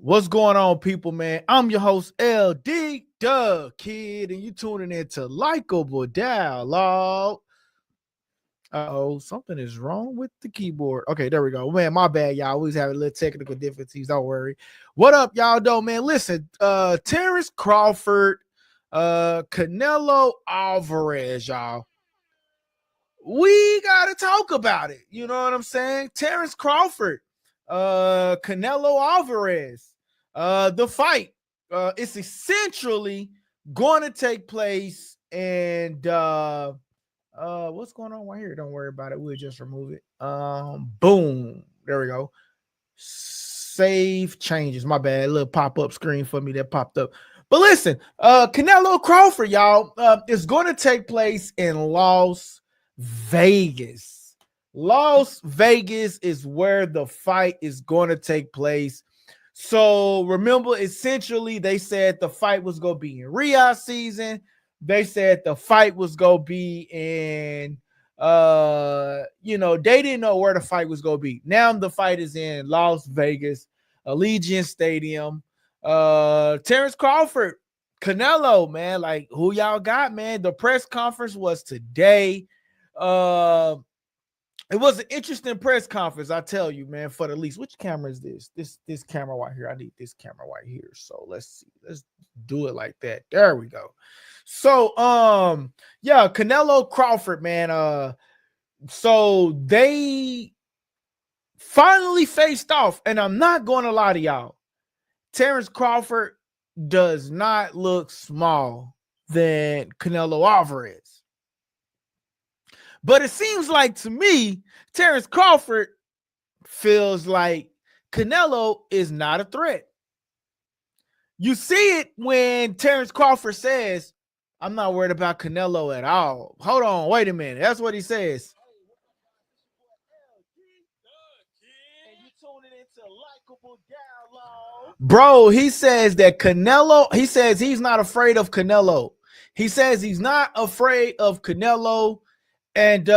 What's going on, people, man? I'm your host, LD Doug Kid, and you tuning in to Likeable Dialogue. Uh-oh, something is wrong with the keyboard. Okay, there we go. Man, my bad, y'all. We was having a little technical difficulties. Don't worry. What up, y'all, though, man? Listen, Terence Crawford, Canelo Alvarez, y'all. We got to talk about it. You know what I'm saying? Terence Crawford, Canelo Alvarez. The fight, it's essentially going to take place, and what's going on right here? Don't worry about it. We'll just remove it. Boom. There we go. Save changes. My bad. A little pop-up screen for me that popped up. But listen, Canelo Crawford, y'all, is going to take place in Las Vegas. Las Vegas is where the fight is going to take place. So remember, essentially, they said the fight was going to be in Riyadh season. They said the fight was going to be in, they didn't know where the fight was going to be. Now the fight is in Las Vegas, Allegiant Stadium. Terence Crawford, Canelo, man, like, who y'all got, man? The press conference was today. It was an interesting press conference, I tell you, man, for the least. Which camera is this? This camera right here. I need this camera right here. So let's see. Let's do it like that. There we go. So, yeah, Canelo Crawford, man. So they finally faced off, and I'm not going to lie to y'all. Terence Crawford does not look small than Canelo Alvarez. But it seems like, to me, Terence Crawford feels like Canelo is not a threat. You see it when Terence Crawford says, I'm not worried about Canelo at all. Hold on, wait a minute. That's what he says. Bro, he says that Canelo, he says he's not afraid of Canelo. He says he's not afraid of Canelo. And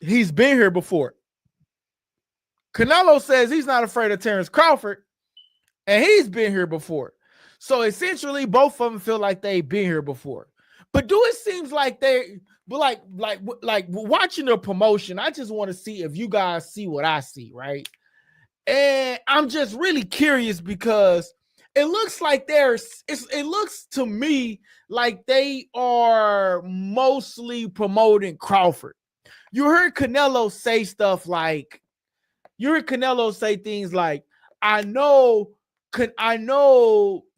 he's been here before. Canelo says he's not afraid of Terence Crawford, and he's been here before. So essentially, both of them feel like they've been here before. But do it seems like they, like watching the promotion, I just want to see if you guys see what I see, right? And I'm just really curious because it looks like it looks to me like they are mostly promoting Crawford. You heard Canelo say stuff like, things like, I know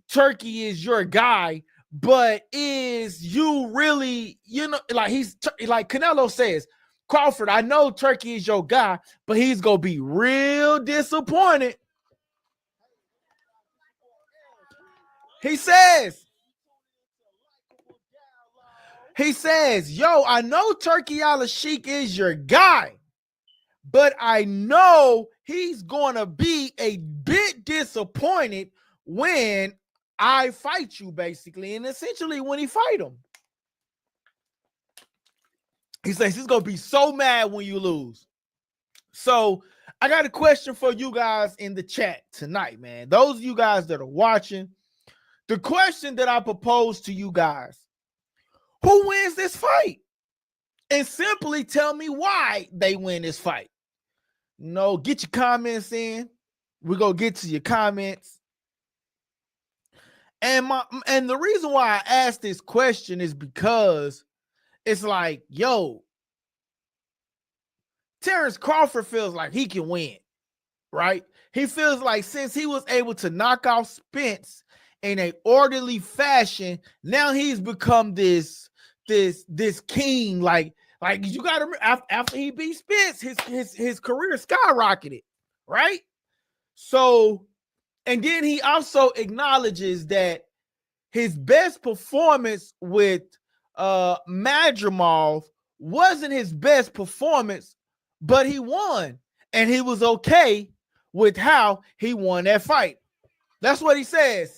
Turkey is your guy, but is you really, like Canelo says, Crawford, I know Turkey is your guy, but he's going to be real disappointed. He says, yo, I know Turkey Al-Sheikh is your guy, but I know he's going to be a bit disappointed when I fight you, basically, and essentially when he fight him. He says he's going to be so mad when you lose. So I got a question for you guys in the chat tonight, man. Those of you guys that are watching, the question that I propose to you guys, who wins this fight? And simply tell me why they win this fight. Get your comments in. We're going to get to your comments. And the reason why I asked this question is because it's like, yo, Terence Crawford feels like he can win, right? He feels like since he was able to knock out Spence in a orderly fashion, now he's become this king. Like you got to remember, after he beat Spence, his career skyrocketed, right? So, and then he also acknowledges that his best performance with Madrimov wasn't his best performance, but he won, and he was okay with how he won that fight. That's what he says.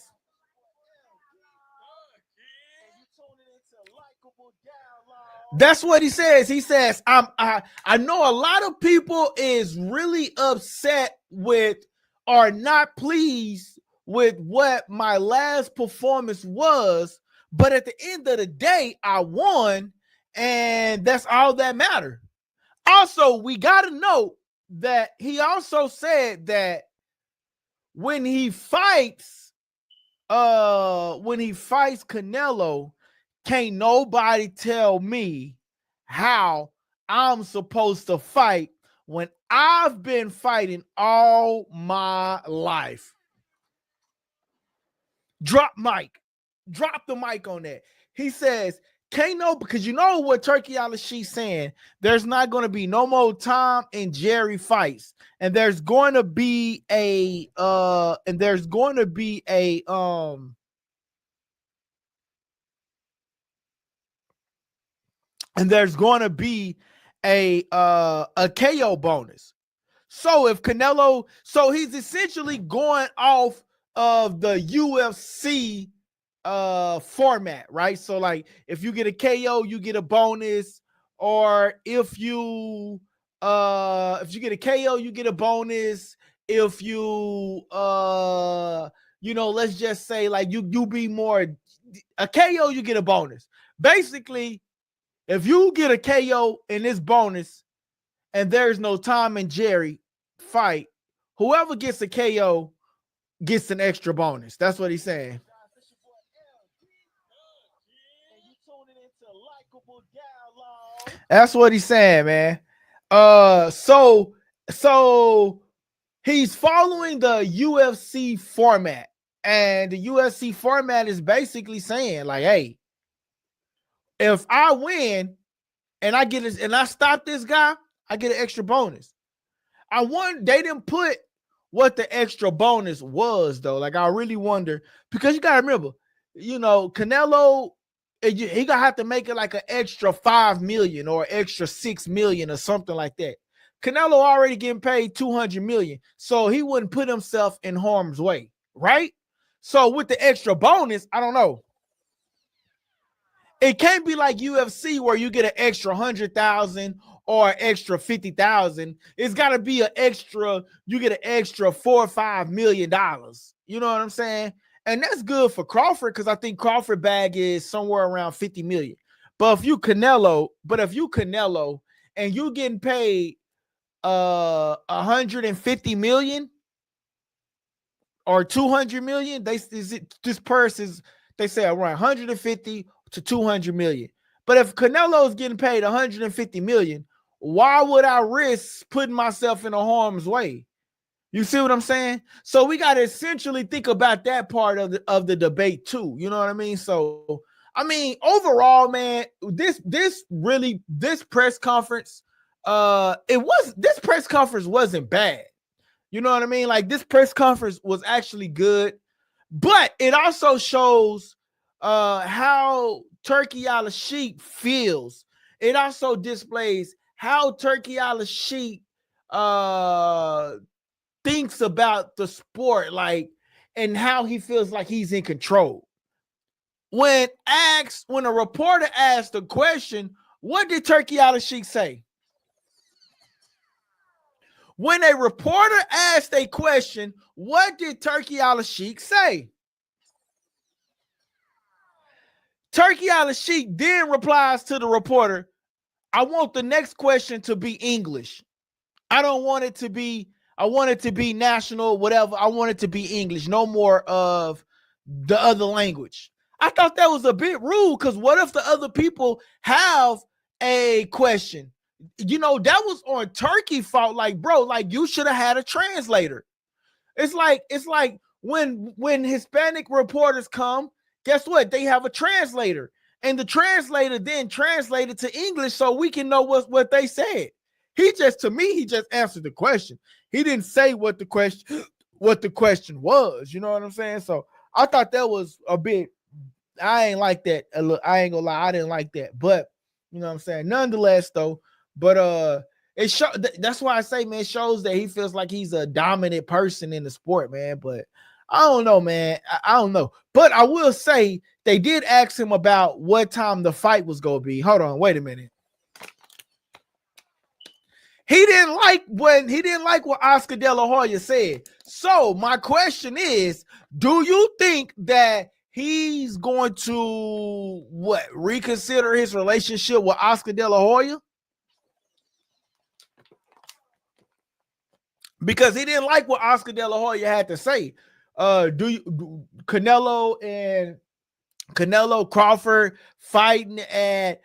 That's what he says. He says, I know a lot of people is really upset with are not pleased with what my last performance was, but at the end of the day, I won, and that's all that mattered. Also, we got to note that he also said that when he fights Canelo, can't nobody tell me how I'm supposed to fight when I've been fighting all my life. Drop the mic on that. He says, can't no, because you know what Turkey Al-Sheikh saying, there's not going to be no more Tom and Jerry fights. And there's going to be a KO bonus. So if Canelo, so he's essentially going off of the UFC format, right? So like if you get a KO, you get a bonus, or if you get a KO, you get a bonus. If you let's just say like you be more a KO, you get a bonus. Basically, if you get a KO in this bonus and there's no Tom and Jerry fight, whoever gets a KO gets an extra bonus. That's what he's saying. That's what he's saying, man. So he's following the UFC format, and the UFC format is basically saying, like, hey, if I win and I get this and I stop this guy, I get an extra bonus. They didn't put what the extra bonus was, though. Like, I really wonder, because you gotta remember, Canelo, he gonna have to make it like an extra 5 million or extra 6 million or something like that. Canelo already getting paid 200 million, so he wouldn't put himself in harm's way, right? So with the extra bonus, I don't know. It can't be like UFC where you get an extra 100,000 or extra 50,000. It's got to be an extra. You get an extra $4 or $5 million. You know what I'm saying? And that's good for Crawford, because I think Crawford bag is somewhere around 50 million. But if you Canelo and you getting paid 150 million or 200 million, this purse is, they say, around 150 to 200 million. But if Canelo's getting paid 150 million, why would I risk putting myself in a harm's way? You see what I'm saying? So we got to essentially think about that part of the debate too. You know what I mean? So, I mean, overall, man, this press conference, this press conference wasn't bad. You know what I mean? Like, this press conference was actually good, but it also shows how Turkey Al-Sheikh feels. It also displays how Turkey Al-Sheikh thinks about the sport, like, and how he feels like he's in control. When a reporter asked a question, what did Turkey Al-Sheikh say? When a reporter asked a question, what did Turkey Al-Sheikh say? Turkey Al-Sheikh then replies to the reporter, I want the next question to be English. I want it to be national, whatever. I want it to be English. No more of the other language. I thought that was a bit rude, because what if the other people have a question? That was on Turkey fault. Like, bro, like, you should have had a translator. It's like when Hispanic reporters come, guess what? They have a translator, and the translator then translated to English so we can know what they said. He just answered the question. He didn't say what the question was. You know what I'm saying? So I thought that was a bit. I ain't like that. I ain't gonna lie, I didn't like that. But you know what I'm saying. Nonetheless, though. But that's why I say, man, it shows that he feels like he's a dominant person in the sport, man. But I don't know, man. I don't know. But I will say they did ask him about what time the fight was gonna be. Hold on, wait a minute. he didn't like what Oscar De La Hoya said. So my question is, do you think that he's going to reconsider his relationship with Oscar De La Hoya? Because he didn't like what Oscar De La Hoya had to say. Canelo Crawford fighting at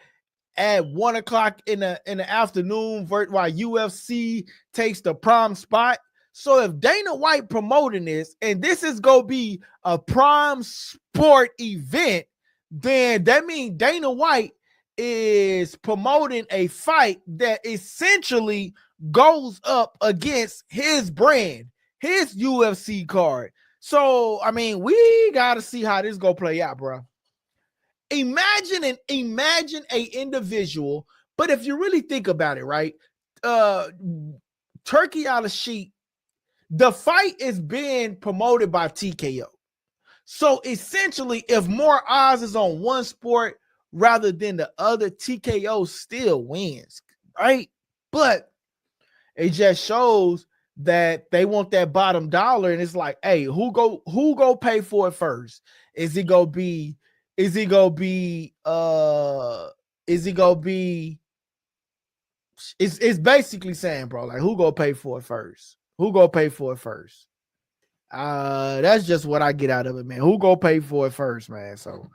1:00 in the afternoon while UFC takes the prime spot. So if Dana White promoting this, and this is gonna be a prime sport event, then that means Dana White is promoting a fight that essentially goes up against his brand, his UFC card. So I mean, we gotta see how this gonna play out, bro. Imagine a individual, but if you really think about it, right? Turkey out of sheet, the fight is being promoted by TKO. So essentially, if more eyes is on one sport rather than the other, TKO still wins, right? But it just shows that they want that bottom dollar, and it's like, hey, who go pay for it first? It's basically saying, bro, like, who gonna pay for it first? Who gonna pay for it first? That's just what I get out of it, man. Who gonna pay for it first, man? So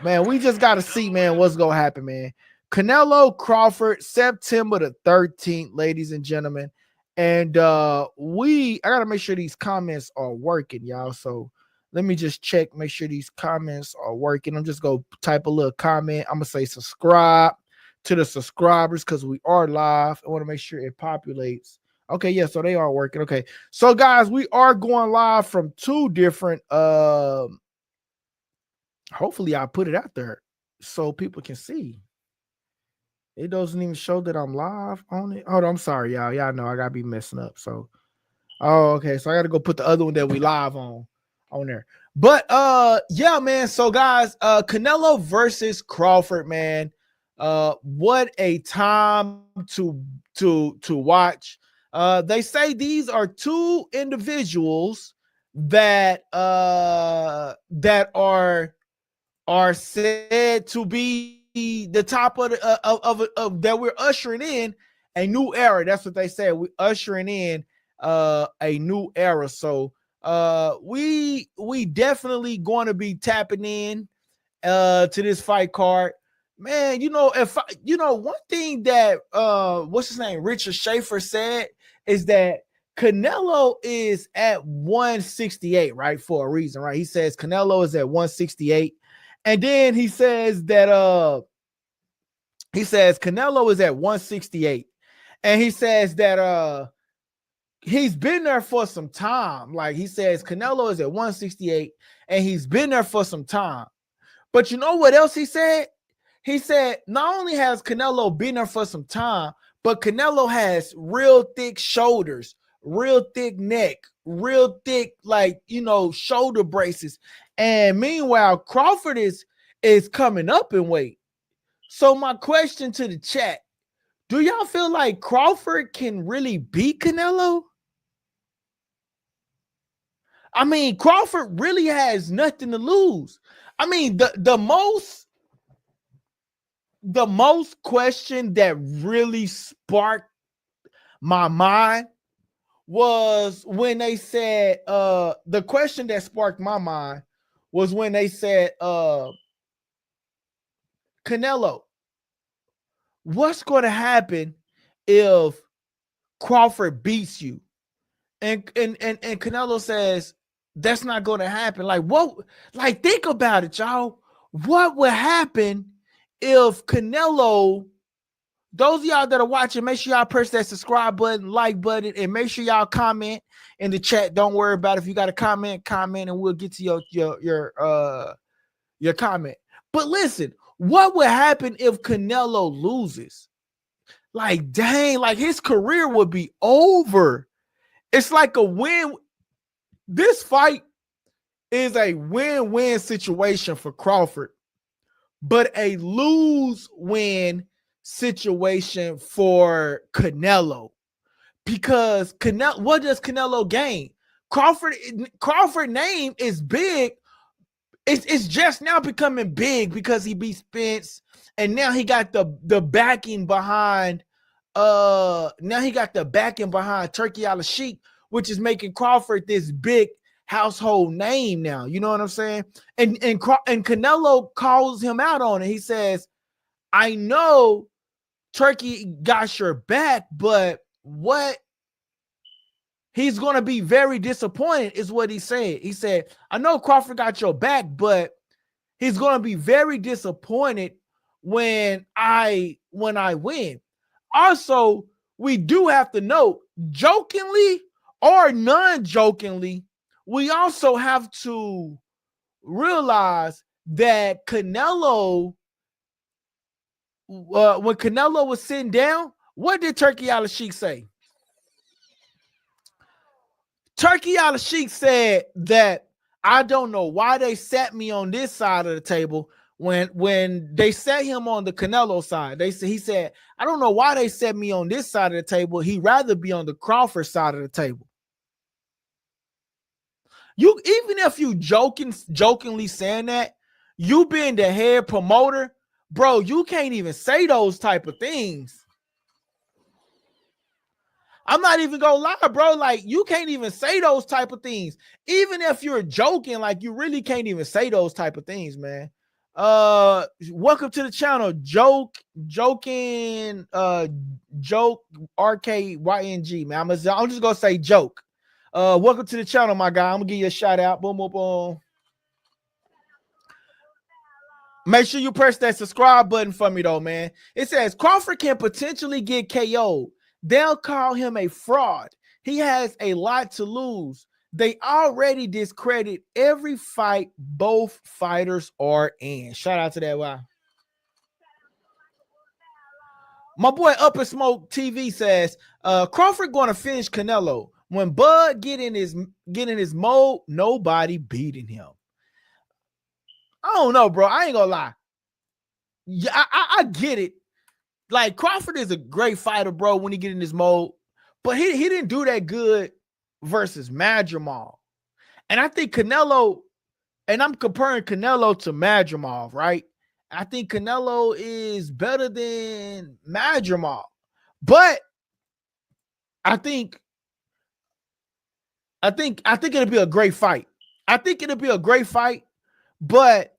man, we just gotta see, man, what's gonna happen, man. Canelo Crawford, September the 13th, ladies and gentlemen. And I gotta make sure these comments are working, y'all. So let me just check, make sure these comments are working. I'm just gonna type a little comment. I'm gonna say subscribe to the subscribers because we are live. I want to make sure it populates. Okay, yeah, so they are working. Okay, so guys, we are going live from two different hopefully I put it out there so people can see. It doesn't even show that I'm live on it. Hold on, I'm sorry, y'all. Y'all know I gotta be messing up. So okay, so I gotta go put the other one that we live on there. But yeah, man. So guys, Canelo versus Crawford, man. What a time to watch. They say these are two individuals that are said to be the top of that we're ushering in a new era. That's what they said. We're ushering in a new era. So we definitely going to be tapping in to this fight card. Man, one thing that what's his name, Richard Schaefer, said is that Canelo is at 168, right? For a reason, right? He says Canelo is at 168. And then he says that Canelo is at 168. And he says that he's been there for some time. Like, he says Canelo is at 168 and he's been there for some time. But you know what else he said? He said not only has Canelo been there for some time, but Canelo has real thick shoulders, real thick neck, real thick, like, shoulder braces. And meanwhile, Crawford is coming up in weight. So my question to the chat, do y'all feel like Crawford can really beat Canelo? I mean, Crawford really has nothing to lose. I mean, the most question that really sparked my mind was when they said the question that sparked my mind was when they said Canelo, what's going to happen if Crawford beats you? And Canelo says that's not going to happen. Like, what? Like, think about it, y'all. What would happen if Canelo? Those of y'all that are watching, make sure y'all press that subscribe button, like button, and make sure y'all comment in the chat. Don't worry about it. If you got a comment, and we'll get to your comment. But listen, what would happen if Canelo loses? Like, dang, like his career would be over. It's like a win. This fight is a win-win situation for Crawford, but a lose-win situation for Canelo, because Canelo, what does Canelo gain? Crawford name is big. It's just now becoming big because he beat Spence, and now he got the backing behind. Now he got the backing behind Turkey Al Sheikh, which is making Crawford this big household name now. You know what I'm saying? And Canelo calls him out on it. He says, "I know Turkey got your back, but what?" He's going to be very disappointed is what he said. He said, "I know Crawford got your back, but he's going to be very disappointed when I win." Also, we do have to note, jokingly or non-jokingly, we also have to realize that Canelo, when Canelo was sitting down, what did Turkey Al Sheikh say? Turkey Al Sheikh said that, "I don't know why they sat me on this side of the table when they sat him on the Canelo side. He said, I don't know why they set me on this side of the table. He'd rather be on the Crawford side of the table." You, even if you jokingly saying that, you being the head promoter, bro, you can't even say those type of things. I'm not even gonna lie, bro. Like, you can't even say those type of things. Even if you're joking, like, you really can't even say those type of things, man. Welcome to the channel, joke RKYNG, man. I'm just gonna say joke. Welcome to the channel, my guy. I'm gonna give you a shout out. Boom, boom, boom. Make sure you press that subscribe button for me, though, man. It says Crawford can potentially get KO'd. They'll call him a fraud. He has a lot to lose. They already discredit every fight both fighters are in. Shout out to that. Wow. My boy Up and Smoke TV says Crawford going to finish Canelo. When Bud get in his mode, nobody beating him. I don't know, bro. I ain't gonna lie. Yeah, I get it. Like, Crawford is a great fighter, bro, when he get in his mode, but he didn't do that good versus Madrimal. And I think Canelo, and I'm comparing Canelo to Madrimal, right? I think Canelo is better than Madrimal, but I think it'll be a great fight. I think it'll be a great fight, but,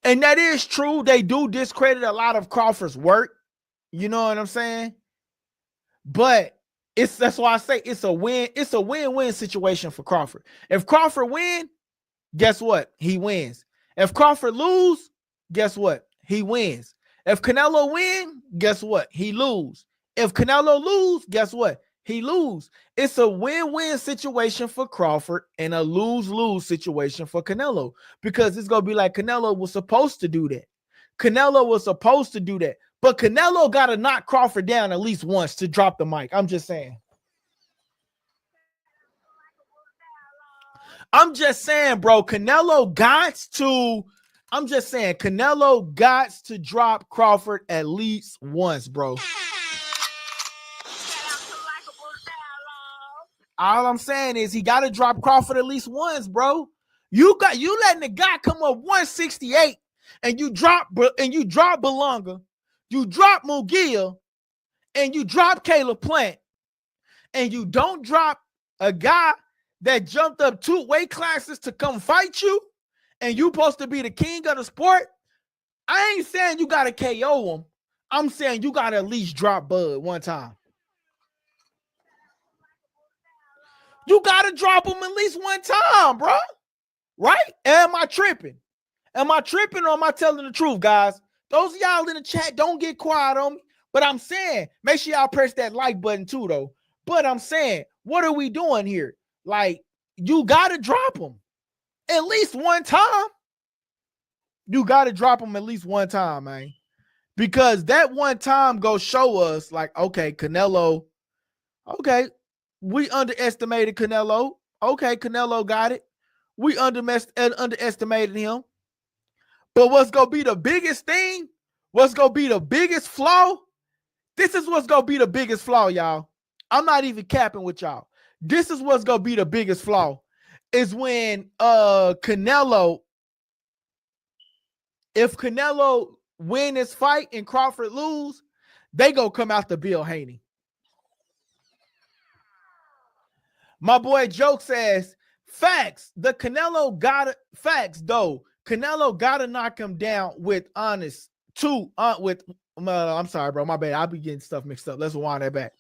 and that is true, they do discredit a lot of Crawford's work. You know what I'm saying? But that's why I say it's a win-win situation for Crawford. If Crawford win, guess what? He wins. If Crawford lose, guess what? He wins. If Canelo win, guess what? He lose. If Canelo lose, guess what? He lose. It's a win-win situation for Crawford and a lose-lose situation for Canelo, because it's going to be like Canelo was supposed to do that. Canelo was supposed to do that. But Canelo got to knock Crawford down at least once to drop the mic. I'm just saying. Bro, Canelo got to drop Crawford at least once, bro. All I'm saying is he got to drop Crawford at least once, bro. You letting the guy come up 168 and you drop Belonga, you drop Mugia, and you drop Caleb Plant, and you don't drop a guy that jumped up 2 weight classes to come fight you, and you supposed to be the king of the sport. I ain't saying you got to KO him. I'm saying you got to at least drop Bud one time. You got to drop him at least one time, bro. Right? Am I tripping? Am I tripping, or am I telling the truth, guys? Those of y'all in the chat, don't get quiet on me. But I'm saying, make sure y'all press that like button too, though. But I'm saying, what are we doing here? Like, you got to drop him at least one time. You got to drop him at least one time, man. Because that one time go show us, like, okay, Canelo, okay, we underestimated Canelo. Okay, Canelo got it. We underestimated him. But what's going to be the biggest thing? what's gonna be the biggest flaw? This is what's gonna be the biggest flaw, y'all. I'm not even capping with y'all. This is what's gonna be the biggest flaw is when Canelo, if Canelo win this fight and Crawford lose, they gonna come out to Bill Haney. My boy Joke says, facts. The Canelo got facts though. Canelo gotta knock him down with honest with I'm sorry, bro. My bad. I'll be getting stuff mixed up. Let's rewind that back.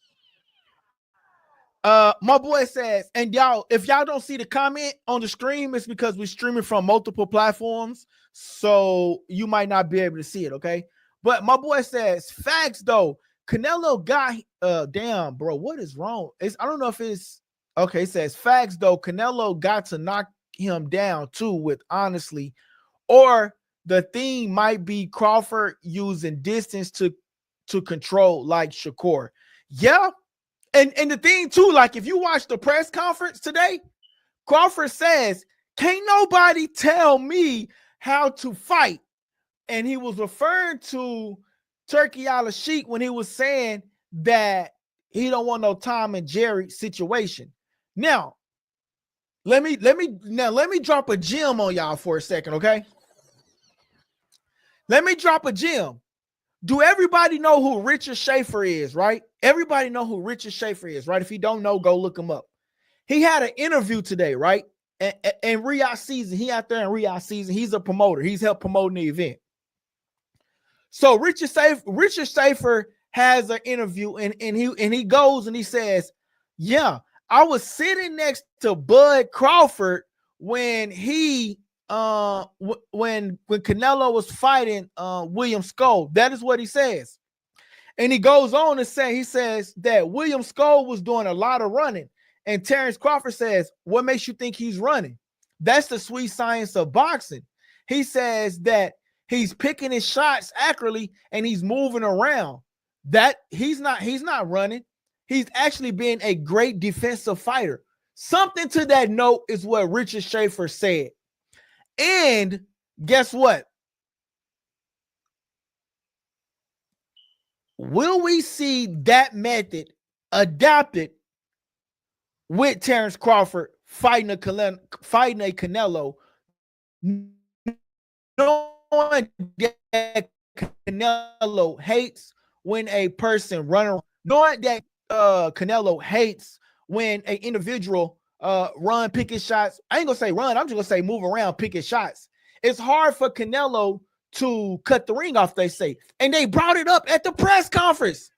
My boy says, and y'all, if y'all don't see the comment on the stream, it's because we're streaming from multiple platforms, so you might not be able to see it. Okay, but my boy says, facts though. Canelo got damn, bro. What is wrong? I don't know if it's okay. It says facts though. Canelo got to knock him down too with honestly, or the thing might be Crawford using distance to control like Shakur. Yeah. And the thing too, like if you watch the press conference today, Crawford says, can't nobody tell me how to fight. And he was referring to Turkey Al-Sheikh when he was saying that he don't want no Tom and Jerry situation. Now, let me drop a gem on y'all for a second, okay? Let me drop a gem. Do everybody know who Richard Schaefer is, right? Everybody know who Richard Schaefer is, right? If you don't know, go look him up. He had an interview today, right? And Riyadh season, he out there in Riyadh season. He's a promoter. He's helped promoting the event. So Richard Schaefer has an interview, and he goes and he says, yeah, I was sitting next to Bud Crawford when he when Canelo was fighting William Skull. That is what he says. And he goes on to say, he says that William Skull was doing a lot of running. And Terence Crawford says, what makes you think he's running? That's the sweet science of boxing. He says that he's picking his shots accurately and he's moving around. That he's not running. He's actually being a great defensive fighter. Something to that note is what Richard Schaefer said. And guess what? Will we see that method adopted with Terence Crawford fighting a Canelo, knowing that Canelo hates when a person runs, knowing that Canelo hates when an individual run, picking shots. I ain't gonna say run, I'm just gonna say move around, picking shots. It's hard for Canelo to cut the ring off, they say. And they brought it up at the press conference.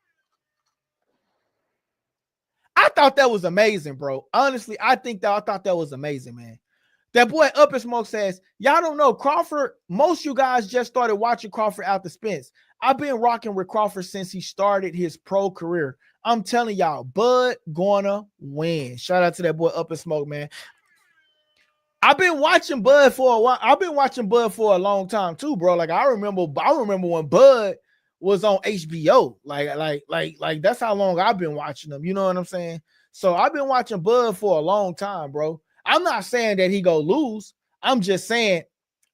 I thought that was amazing, bro. Honestly, I thought that was amazing, man. That boy Up and Smoke says, y'all don't know Crawford. Most of you guys just started watching Crawford out the Spence. I've been rocking with Crawford since he started his pro career. I'm telling y'all, Bud gonna win. Shout out to that boy Up and Smoke, man. I've been watching Bud for a while. I've been watching Bud for a long time too, bro. Like I remember when Bud was on HBO. Like that's how long I've been watching him. You know what I'm saying? So I've been watching Bud for a long time, bro. I'm not saying that he go lose. I'm just saying,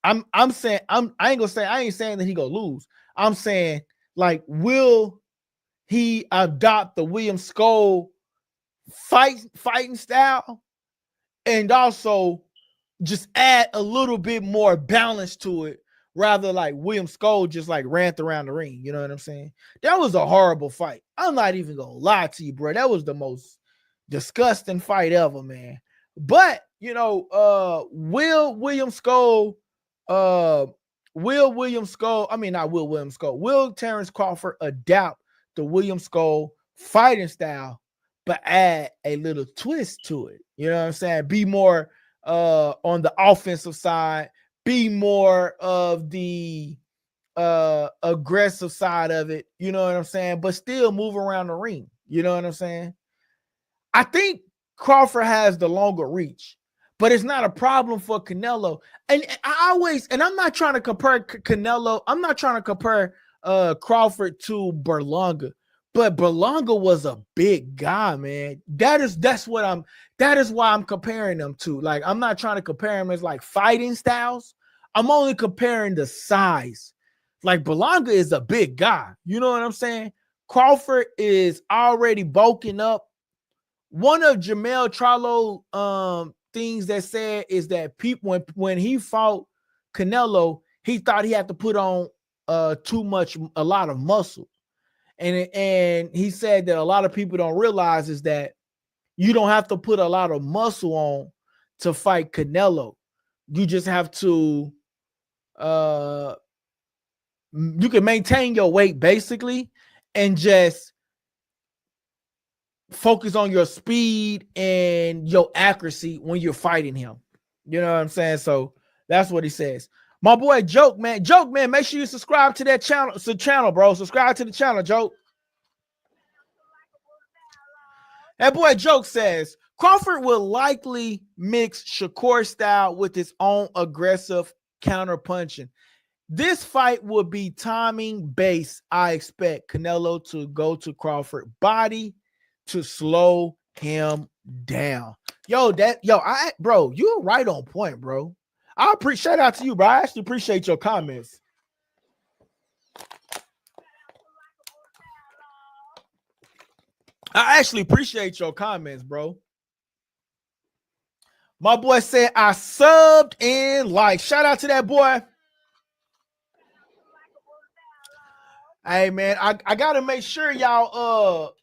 I ain't saying that he go lose. I'm saying, like, will he adopt the William Skull fighting style and also just add a little bit more balance to it, rather like William Skull just like ran around the ring. You know what I'm saying? That was a horrible fight. I'm not even gonna lie to you, bro. That was the most disgusting fight ever, man. But you know, will Terence Crawford adapt the William Skull fighting style, but add a little twist to it? You know what I'm saying? Be more on the offensive side, be more of the aggressive side of it, you know what I'm saying? But still move around the ring, you know what I'm saying? I think Crawford has the longer reach, but it's not a problem for Canelo. And I'm not trying to compare Canelo, I'm not trying to compare Crawford to Berlanga, but Berlanga was a big guy, man. That is why I'm comparing them to. Like, I'm not trying to compare them as like fighting styles. I'm only comparing the size. Like Berlanga is a big guy. You know what I'm saying? Crawford is already bulking up. One of Jamel Charlo things that said is that people when he fought Canelo, he thought he had to put on a lot of muscle. And he said that a lot of people don't realize is that you don't have to put a lot of muscle on to fight Canelo. You just have to you can maintain your weight basically and just focus on your speed and your accuracy when you're fighting him. You know what I'm saying? So that's what he says. My boy Joke Man, make sure you subscribe to that channel, bro. Subscribe to the channel, Joke. That boy Joke says Crawford will likely mix Shakur style with his own aggressive counter punching. This fight will be timing based. I expect Canelo to go to Crawford body to slow him down. Bro, you're right on point, bro. I appreciate, shout out to you, bro. I actually appreciate your comments. I actually appreciate your comments, bro. My boy said I subbed and like. Shout out to that boy. Hey man, I gotta make sure y'all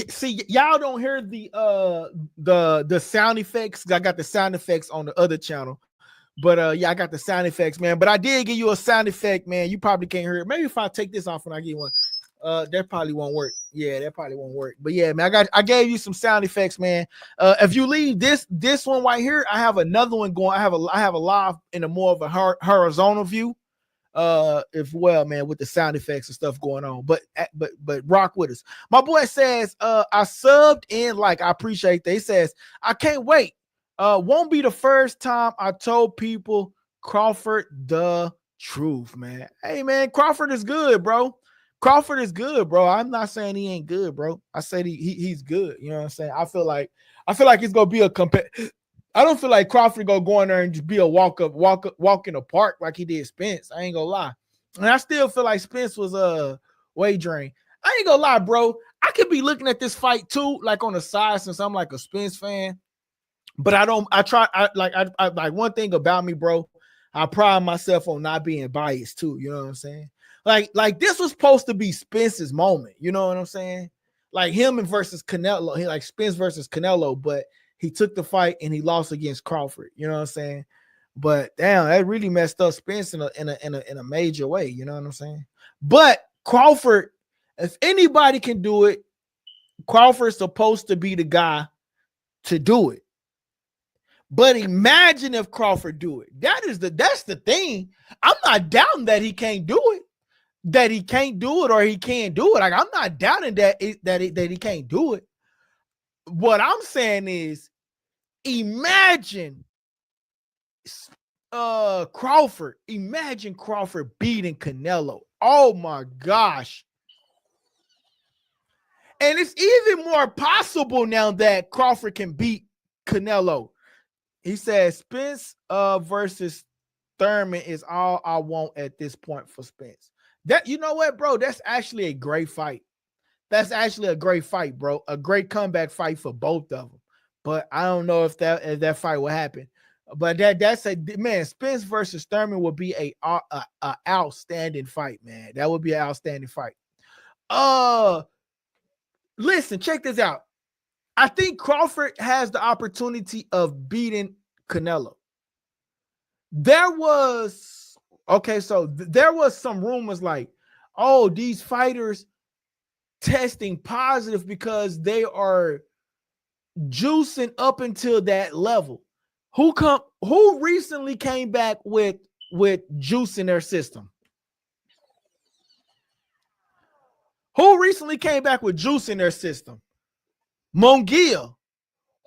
see y'all don't hear the sound effects. I got the sound effects on the other channel. But yeah, I got the sound effects, man. But I did give you a sound effect, man. You probably can't hear it. Maybe if I take this off and I get one, that probably won't work. Yeah, that probably won't work. But yeah, man, I gave you some sound effects, man. If you leave this one right here, I have another one going. I have a live in a more of a horizontal view. If well, man, with the sound effects and stuff going on. But rock with us. My boy says, I subbed in, like, I appreciate that. He says, I can't wait. Won't be the first time I told people Crawford the truth, man. Hey, man, Crawford is good, bro. Crawford is good, bro. I'm not saying he ain't good, bro. I said he's good. You know what I'm saying? I feel like it's gonna be a I don't feel like Crawford gonna go in there and just be a walk in the park like he did Spence. I ain't gonna lie. And I still feel like Spence was wagering. I ain't gonna lie, bro. I could be looking at this fight too, like on the side, since I'm like a Spence fan. But like one thing about me, bro, I pride myself on not being biased too. You know what I'm saying? Like this was supposed to be Spence's moment. You know what I'm saying? Like him and versus Canelo, like Spence versus Canelo, but he took the fight and he lost against Crawford. You know what I'm saying? But damn, that really messed up Spence in a major way. You know what I'm saying? But Crawford, if anybody can do it, Crawford's supposed to be the guy to do it. But imagine if Crawford do it. That's the thing. I'm not doubting that he can't do it. That he can't do it or he can't do it. Like, I'm not doubting that he can't do it. What I'm saying is, imagine Crawford. Imagine Crawford beating Canelo. Oh my gosh. And it's even more possible now that Crawford can beat Canelo. He says Spence versus Thurman is all I want at this point for Spence. That, you know what, bro? That's actually a great fight. That's actually a great fight, bro. A great comeback fight for both of them. But I don't know if that fight will happen. But that's a man. Spence versus Thurman will be a outstanding fight, man. That would be an outstanding fight. Listen, check this out. I think Crawford has the opportunity of beating Canelo. There was some rumors like, oh, these fighters testing positive because they are juicing up until that level. Who recently came back with juice in their system? Who recently came back with juice in their system? Munguia.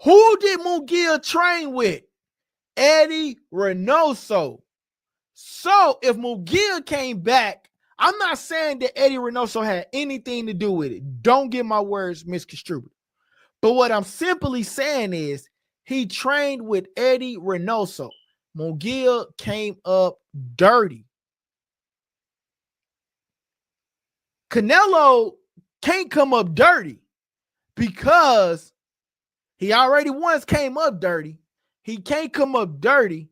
Who did Munguia train with? Eddie Reynoso. So if Munguia came back, I'm not saying that Eddie Reynoso had anything to do with it. Don't get my words misconstrued. But what I'm simply saying is he trained with Eddie Reynoso. Munguia came up dirty. Canelo can't come up dirty because he already once came up dirty. He can't come up dirty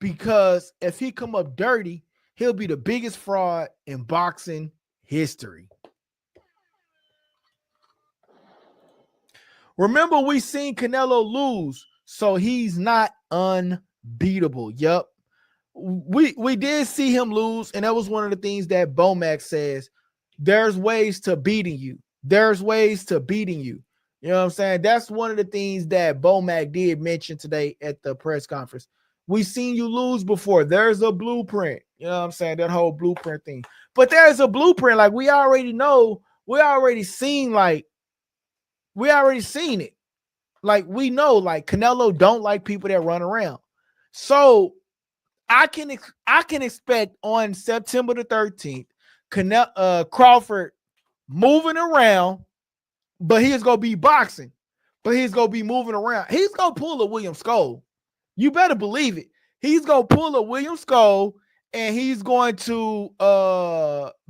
because if he come up dirty, he'll be the biggest fraud in boxing history. Remember, we seen Canelo lose, so he's not unbeatable. Yep. We did see him lose, and that was one of the things that Bomac says. There's ways to beating you. There's ways to beating you. You know what I'm saying? That's one of the things that Bomac did mention today at the press conference. We seen you lose before. There's a blueprint. You know what I'm saying? That whole blueprint thing. But there's a blueprint. Like we already know. We already seen it. Like we know, like Canelo don't like people that run around. So I can expect on September the 13th, Crawford moving around, but he's gonna be boxing, but he's gonna be moving around. He's gonna pull a William Skull. You better believe it. He's gonna pull a William Skull, and he's going to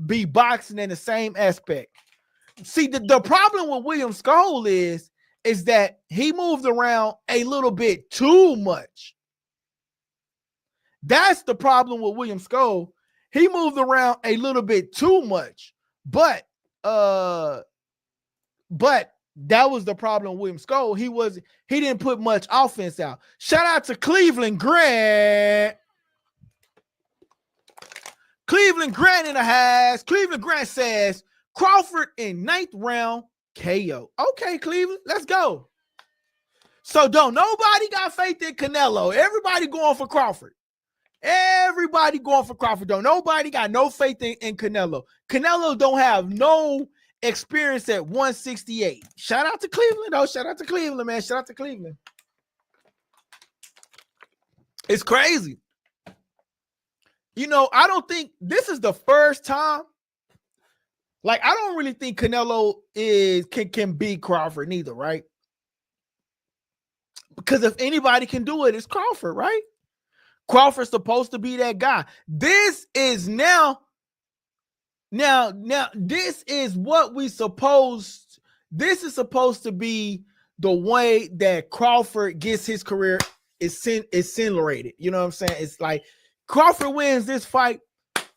be boxing in the same aspect. See, the problem with William Skull is that he moved around a little bit too much. That's the problem with William Skull. He moved around a little bit too much, but that was the problem with William Skull. He didn't put much offense out. Shout out to Cleveland Grant. Cleveland Grant in the house. Cleveland Grant says Crawford in 9th round KO. Okay, Cleveland, let's go. So don't nobody got faith in Canelo. Everybody going for Crawford. Everybody going for Crawford. Don't nobody got no faith in Canelo. Canelo don't have no experience at 168. Shout out to Cleveland, though. Shout out to Cleveland, man. Shout out to Cleveland. It's crazy. You know, I don't think this is the first time. Like, I don't really think Canelo can beat Crawford neither, right? Because if anybody can do it, it's Crawford, right? Crawford's supposed to be that guy. This is now this is what this is supposed to be the way that Crawford gets his career accelerated. You know what I'm saying? It's like Crawford wins this fight,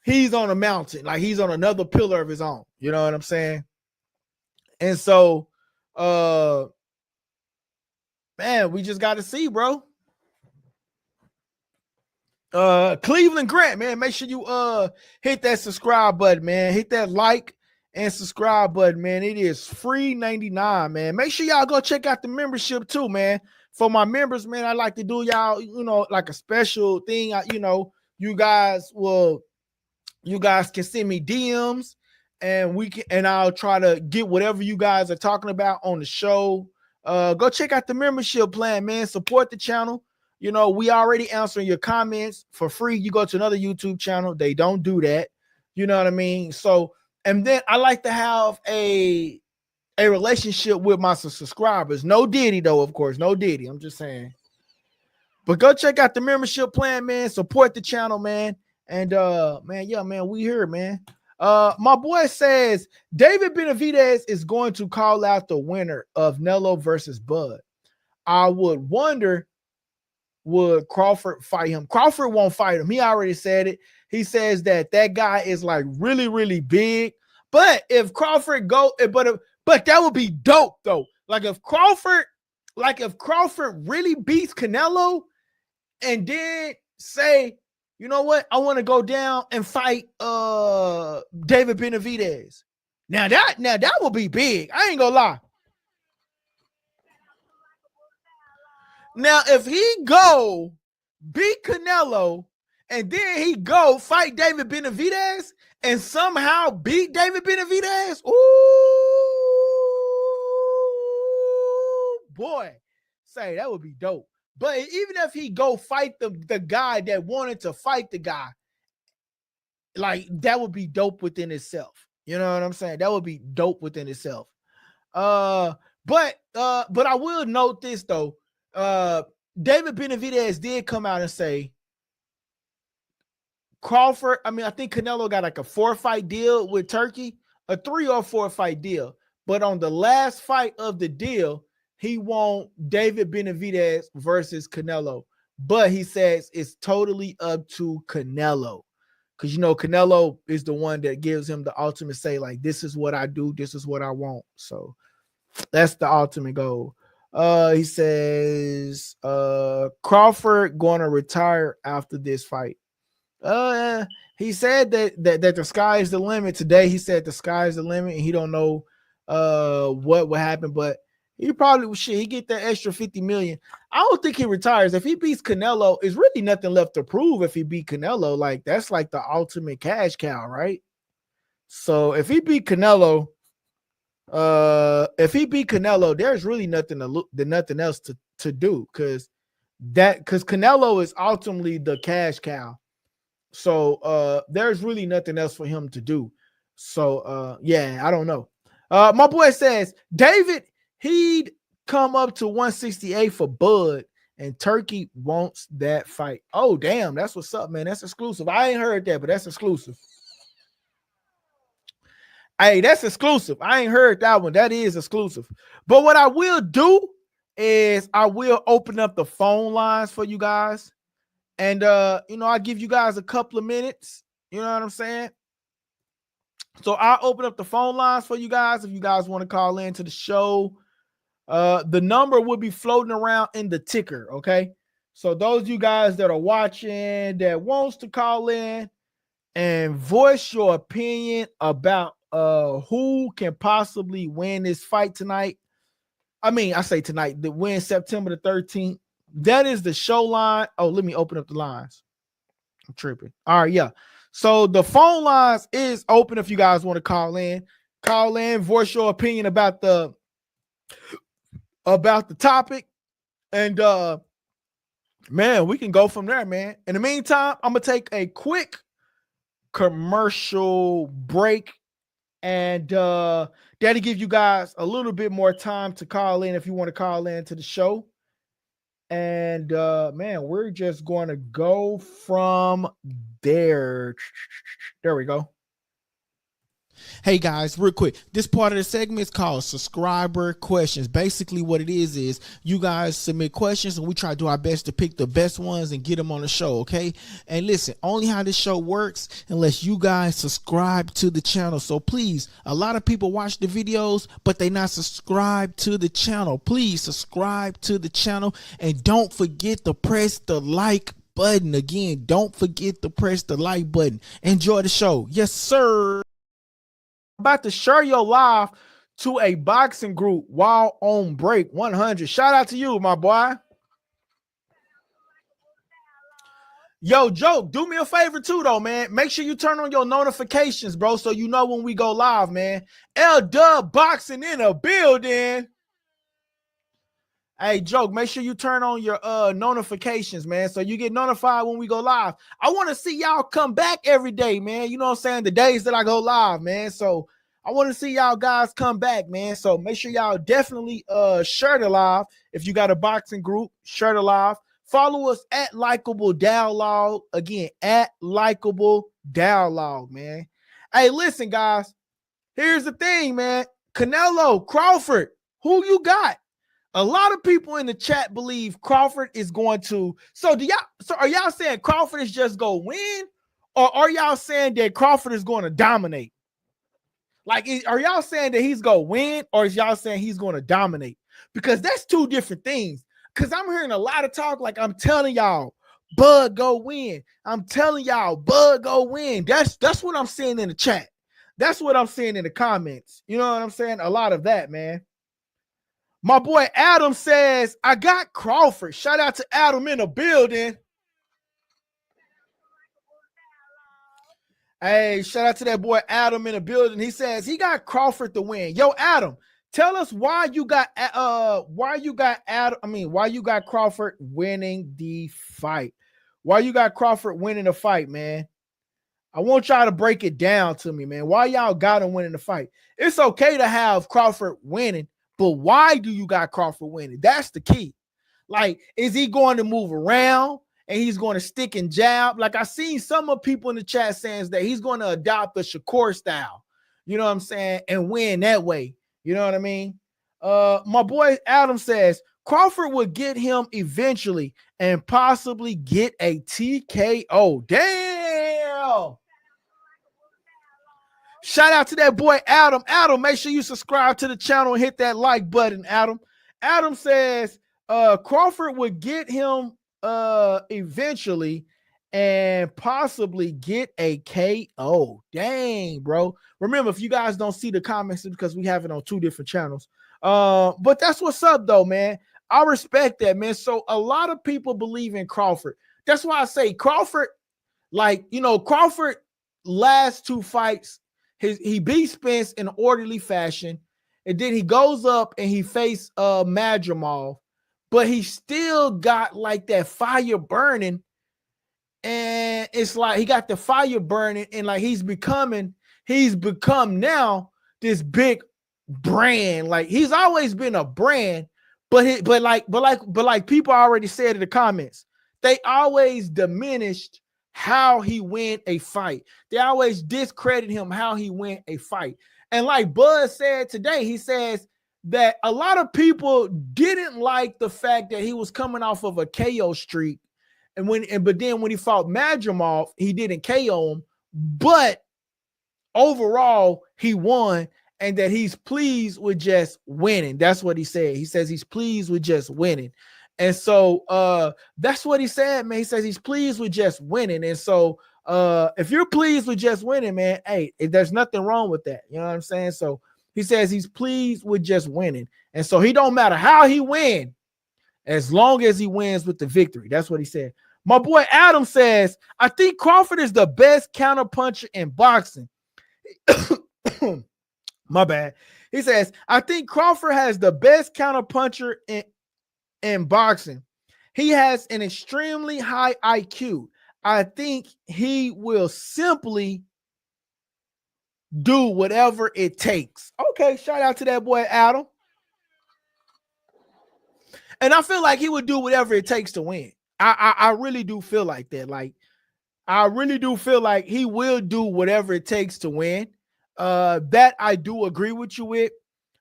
he's on a mountain, like he's on another pillar of his own. You know what I'm saying? And so man, we just got to see, bro. Cleveland Grant, man, make sure you hit that subscribe button, man. Hit that like and subscribe button, man. It is free 99, man. Make sure y'all go check out the membership too, man. For my members, man, I like to do y'all, you know, like a special thing. You guys can send me DMs, and I'll try to get whatever you guys are talking about on the show. Go check out the membership plan, man. Support the channel. You know, we already answering your comments for free. You go to another YouTube channel, they don't do that. You know what I mean? So, and then I like to have a relationship with my subscribers. No Diddy, though, of course. No Diddy. I'm just saying. But go check out the membership plan, man. Support the channel, man. And man, yeah, man, we here, man. My boy says David Benavidez is going to call out the winner of Canelo versus Bud. I would wonder, would Crawford fight him? Crawford won't fight him. He already said it. He says that guy is like really, really big. But if Crawford but that would be dope though. Like if Crawford really beats Canelo and then say, you know what, I want to go down and fight David Benavidez. Now that would be big. I ain't gonna lie. Now, if he go beat Canelo and then he go fight David Benavidez and somehow beat David Benavidez, ooh, boy, say that would be dope. But even if he go fight the guy that wanted to fight the guy, like that would be dope within itself. You know what I'm saying? That would be dope within itself. But I will note this though. David Benavidez did come out and say Crawford, I mean, I think Canelo got like a 4-fight deal with Turkey. a 3 or 4 fight deal. But on the last fight of the deal, he won David Benavidez versus Canelo. But he says it's totally up to Canelo. Because, Canelo is the one that gives him the ultimate say, like, this is what I do. This is what I want. So that's the ultimate goal. He says Crawford going to retire after this fight. He said that the sky is the limit today. He said the sky is the limit, and he don't know what will happen, but he probably he get that extra 50 million. I don't think he retires. If he beats Canelo, it's really nothing left to prove. If he beat Canelo, like that's like the ultimate cash cow, right? So if he beat Canelo, there's really nothing else to do because Canelo is ultimately the cash cow. So there's really nothing else for him to do. So yeah, I don't know. My boy says David, he'd come up to 168 for Bud, and Turkey wants that fight. Oh, damn, that's what's up, man. That's exclusive. I ain't heard that, but that's exclusive. Hey, that's exclusive. I ain't heard that one. That is exclusive. But what I will do is I will open up the phone lines for you guys. And I'll give you guys a couple of minutes. You know what I'm saying? So I'll open up the phone lines for you guys if you guys want to call in to the show. The number will be floating around in the ticker, okay? So those of you guys that are watching that wants to call in and voice your opinion about who can possibly win this fight tonight. I say tonight, the win September the 13th. That is the show line. Oh, let me open up the lines. I'm tripping. All right, yeah. So the phone lines is open if you guys want to call in. Call in, voice your opinion about the topic. And man, we can go from there, man. In the meantime, I'm gonna take a quick commercial break. And that'll give you guys a little bit more time to call in if you want to call in to the show. And man, we're just going to go from there. There we go. Hey guys, real quick, this part of the segment is called subscriber questions. Basically what it is you guys submit questions and we try to do our best to pick the best ones and get them on the show, okay? And listen, only how this show works unless you guys subscribe to the channel. So please, a lot of people watch the videos but they not subscribed to the channel. Please subscribe to the channel and don't forget to press the like button. Again, don't forget to press the like button. Enjoy the show. Yes, sir. About to share your live to a boxing group while on break 100. Shout out to you, my boy. Yo, Joe, do me a favor too, though, man. Make sure you turn on your notifications, bro, so you know when we go live, man. L-Dub Boxing in a building. Hey, Joe, make sure you turn on your notifications, man, so you get notified when we go live. I want to see y'all come back every day, man. You know what I'm saying? The days that I go live, man. So I want to see y'all guys come back, man. So make sure y'all definitely share the live. If you got a boxing group, share the live. Follow us at Likeable Dialogue. Again, at Likeable Dialogue, man. Hey, listen, guys. Here's the thing, man. Canelo, Crawford, who you got? A lot of people in the chat believe Crawford is going to. So are y'all saying Crawford is just going to win? Or are y'all saying that Crawford is going to dominate? Like, are y'all saying that he's going to win? Or is y'all saying he's going to dominate? Because that's two different things. Because I'm hearing a lot of talk like I'm telling y'all, Bud go win. I'm telling y'all, Bud go win. That's what I'm seeing in the chat. That's what I'm seeing in the comments. You know what I'm saying? A lot of that, man. My boy Adam says, I got Crawford. Shout out to Adam in the building. Hey, shout out to that boy Adam in the building. He says he got Crawford to win. Yo, Adam, tell us why you got Crawford winning the fight. Why you got Crawford winning the fight, man? I want y'all to break it down to me, man. Why y'all got him winning the fight? It's okay to have Crawford winning, but why do you got Crawford winning? That's the key. Like, is he going to move around and he's going to stick and jab? Like, I seen some of people in the chat saying that he's going to adopt the Shakur style. you know what I'm saying, and win that way. You know what I mean? My boy Adam says Crawford would get him eventually and possibly get a TKO. Damn. Shout out to that boy Adam. Adam, make sure you subscribe to the channel and hit that like button, Adam. Adam says Crawford would get him eventually and possibly get a KO. Dang, bro. Remember, if you guys don't see the comments, it's because we have it on 2 different channels. But that's what's up, though, man. I respect that, man. So a lot of people believe in Crawford. That's why I say Crawford, like, you know, Crawford last 2 fights, he beat Spence in an orderly fashion, and then he goes up and he faced Madrimov, but he still got like that fire burning, and it's like he got the fire burning, and like he's become now this big brand. Like he's always been a brand, but like people already said in the comments, they always diminished how he win a fight. They always discredit him how he win a fight. And like Buzz said today, he says that a lot of people didn't like the fact that he was coming off of a KO streak. But then when he fought Madrimov, he didn't KO him, but overall he won, and that he's pleased with just winning. That's what he said. He says he's pleased with just winning. And so that's what he said, man. He says he's pleased with just winning. And so if you're pleased with just winning, man, hey, there's nothing wrong with that. You know what I'm saying? So he says he's pleased with just winning. And so he don't matter how he win, as long as he wins with the victory. That's what he said. My boy Adam says, I think Crawford is the best counterpuncher in boxing. My bad. He says, I think Crawford has the best counterpuncher in boxing. He has an extremely high IQ. I think he will simply do whatever it takes. Okay, shout out to that boy Adam. And I feel like he would do whatever it takes to win. I really do feel like that. Like, I really do feel like he will do whatever it takes to win. That I do agree with you with,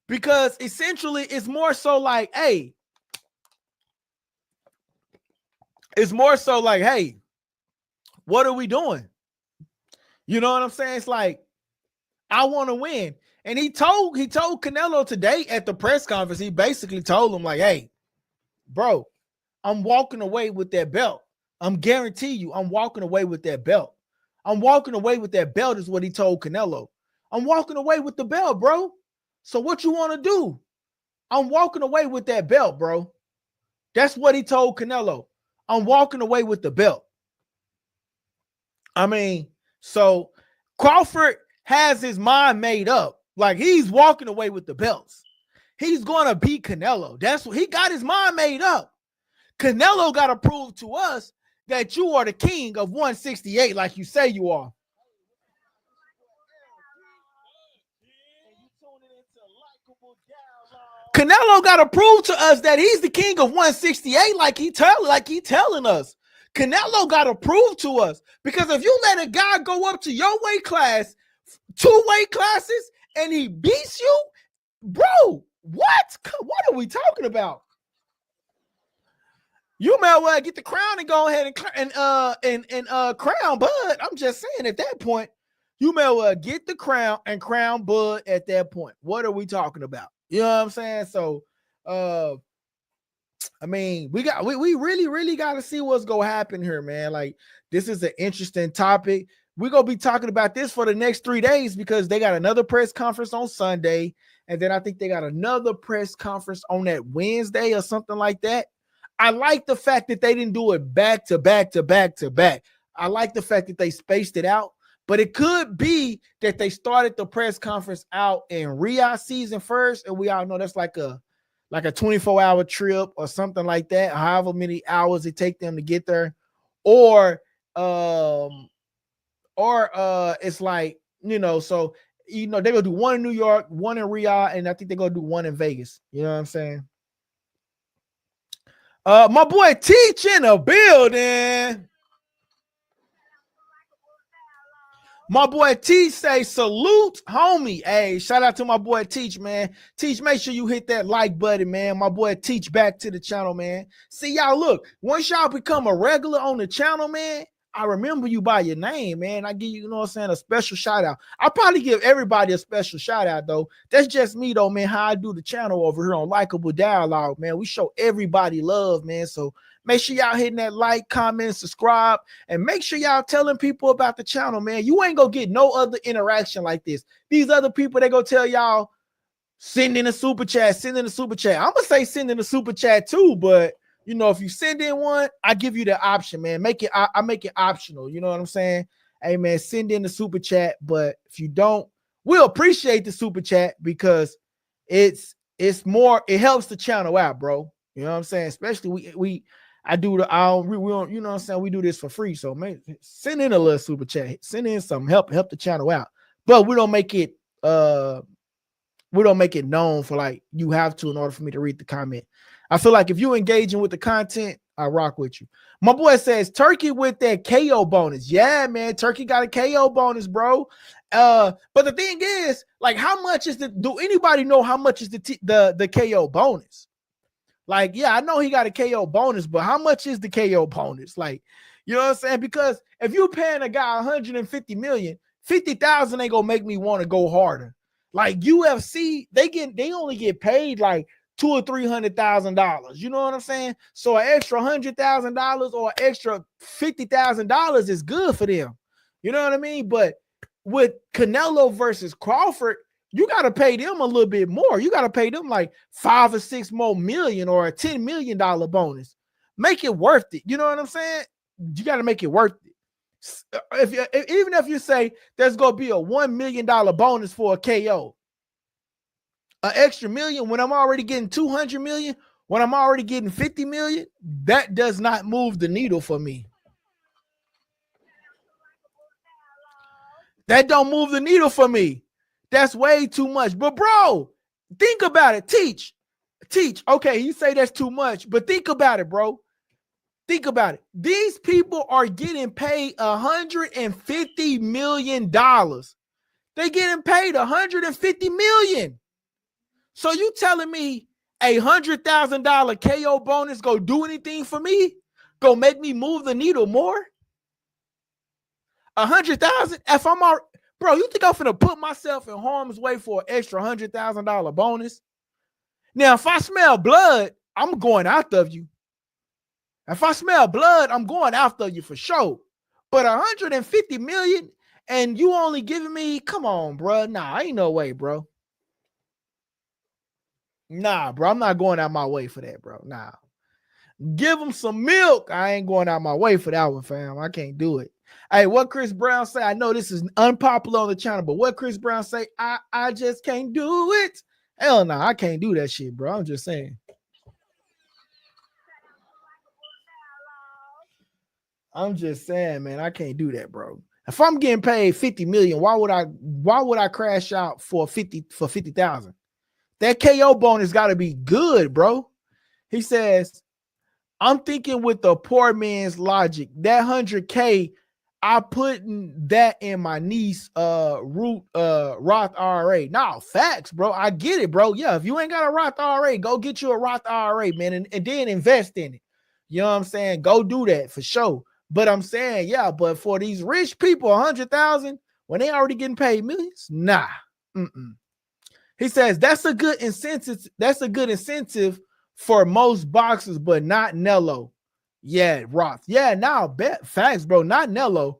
because essentially it's more so like, hey, it's more so like, hey, what are we doing? You know what I'm saying? It's like, I want to win. And he told Canelo today at the press conference, he basically told him like, hey, bro, I'm walking away with that belt. I'm guarantee you I'm walking away with that belt. I'm walking away with that belt is what he told Canelo. I'm walking away with the belt, bro. So what you want to do? I'm walking away with that belt, bro. That's what he told Canelo. I'm walking away with the belt. I mean, so Crawford has his mind made up. Like, he's walking away with the belts. He's going to beat Canelo. That's what he got his mind made up. Canelo got to prove to us that you are the king of 168 like you say you are. Canelo got to prove to us that he's the king of 168 like he telling us. Canelo got to prove to us, because if you let a guy go up to your weight class, 2 weight classes, and he beats you, bro, what are we talking about? You may well get the crown and go ahead and crown Bud. I'm just saying, at that point, you may well get the crown and crown Bud at that point. What are we talking about? You know what I'm saying? So, I mean, we really got to see what's going to happen here, man. Like, this is an interesting topic. We're going to be talking about this for the next 3 days, because they got another press conference on Sunday. And then I think they got another press conference on that Wednesday or something like that. I like the fact that they didn't do it back to back to back to back. I like the fact that they spaced it out, but it could be that they started the press conference out in Riyadh season first. And we all know that's like a 24-hour trip or something like that, however many hours it take them to get there. Or it's like, you know, so, you know, they're going to do one in New York, one in Riyadh, and I think they're going to do one in Vegas. You know what I'm saying? My boy Teach in the building. My boy Teach say salute, homie. Hey, shout out to my boy Teach, man. Teach, make sure you hit that like button, man. My boy Teach back to the channel, man. See y'all, look, once y'all become a regular on the channel, man, I remember you by your name, man. I give you, you know what I'm saying, a special shout out. I probably give everybody a special shout out, though. That's just me, though, man, how I do the channel over here on Likeable Dialogue, man. We show everybody love, man. So make sure y'all hitting that like, comment, subscribe, and make sure y'all telling people about the channel, man. You ain't gonna get no other interaction like this. These other people, they gonna tell y'all, send in a super chat, send in a super chat. I'm gonna say send in a super chat too, but you know, if you send in one, I give you the option, man. Make it, I make it optional. You know what I'm saying? Hey, man, send in the super chat. But if you don't, we'll appreciate the super chat because it's more, it helps the channel out, bro. You know what I'm saying? Especially I do the, we don't, you know what I'm saying? We do this for free. So man, send in a little super chat, send in some help the channel out. But we don't make it, known for like you have to in order for me to read the comment. I feel like if you engaging with the content, I rock with you. My boy says Turkey with that KO bonus. Yeah, man, Turkey got a KO bonus, bro. But the thing is, like, how much is do anybody know how much is the KO bonus? Like, yeah, I know he got a KO bonus, but how much is the KO bonus? Like, you know what I'm saying? Because if you paying a guy 150 million, 50,000 ain't gonna make me want to go harder. Like UFC, they only get paid like $200,000 or $300,000. You know what I'm saying? So an extra $100,000 or extra $50,000 is good for them. You know what I mean? But with Canelo versus Crawford, you got to pay them a little bit more. You got to pay them like 5 or 6 more million or a $10 million bonus. Make it worth it. You know what I'm saying? You got to make it worth it. Even if you say there's going to be a $1 million bonus for a KO, an extra million when I'm already getting 200 million, when I'm already getting 50 million, that does not move the needle for me. That don't move the needle for me. That's way too much. But bro, think about it. Teach. Okay, you say that's too much, but think about it, bro. Think about it. These people are getting paid $150 million. They're getting paid $150 million. So you telling me a $100,000 KO bonus go do anything for me? Go make me move the needle more? 100,000? If I'm already, bro, you think I'm finna put myself in harm's way for an extra $100,000 bonus? Now, if I smell blood, I'm going after you. If I smell blood, I'm going after you for sure. But 150 million and you only giving me, come on, bro. Nah, ain't no way, bro. Nah, bro. I'm not going out my way for that, bro. Nah. Give them some milk. I ain't going out my way for that one, fam. I can't do it. Hey, what Chris Brown say? I know this is unpopular on the channel, but what Chris Brown say? I just can't do it. Hell no, I can't do that shit, bro. I'm just saying. I'm just saying, man, I can't do that, bro. If I'm getting paid 50 million, why would I crash out for 50,000? That KO bonus got to be good, bro. He says, I'm thinking with the poor man's logic, that 100K, I putting that in my niece Roth IRA. Now, facts, bro. I get it, bro. Yeah, if you ain't got a Roth IRA, go get you a Roth IRA, man, and then invest in it. You know what I'm saying? Go do that for sure. But I'm saying, yeah, but for these rich people, 100,000 when they already getting paid millions, nah. He says that's a good incentive. That's a good incentive for most boxers, but not Nello. Yeah, Roth. Yeah, now bet facts, bro. Not Nello,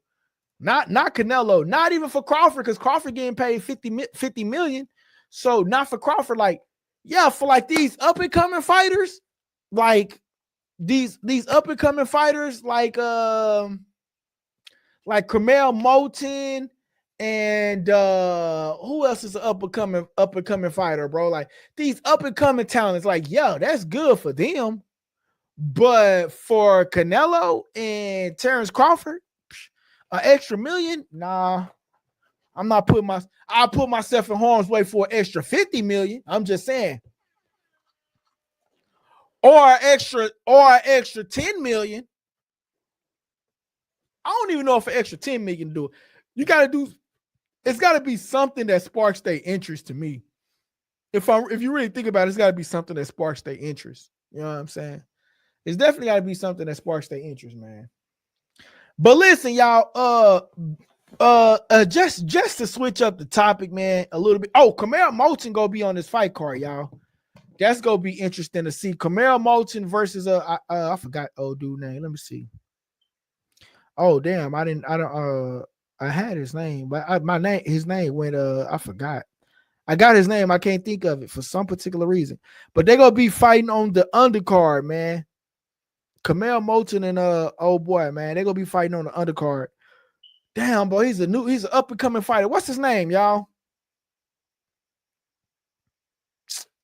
not Canelo, not even for Crawford, because Crawford getting paid 50 million. So not for Crawford. Like, yeah, for like these up and coming fighters, like these up and coming fighters, like Kamel Moulton. And who else is an up and coming fighter, bro? Like these up and coming talents, like, yo, that's good for them. But for Canelo and Terence Crawford, an extra million, nah. I'm not putting I'll put myself in harm's way for an extra 50 million. I'm just saying. Or an extra 10 million. I don't even know if an extra 10 million can do it. You got to do. It's got to be something that sparks their interest to me. If you really think about it, it's got to be something that sparks their interest. You know what I'm saying? It's definitely got to be something that sparks their interest, man. But listen, y'all. Just to switch up the topic, man, a little bit. Oh, Canelo Moulton gonna be on this fight card, y'all. That's gonna be interesting to see. Canelo Moulton versus I forgot old dude name. Let me see. Oh damn, I had his name, but his name went I forgot. I got his name. I can't think of it for some particular reason. But they're gonna be fighting on the undercard, man. Canelo Moulton and old boy, man, they're gonna be fighting on the undercard. Damn, boy, he's an up and coming fighter. What's his name, y'all?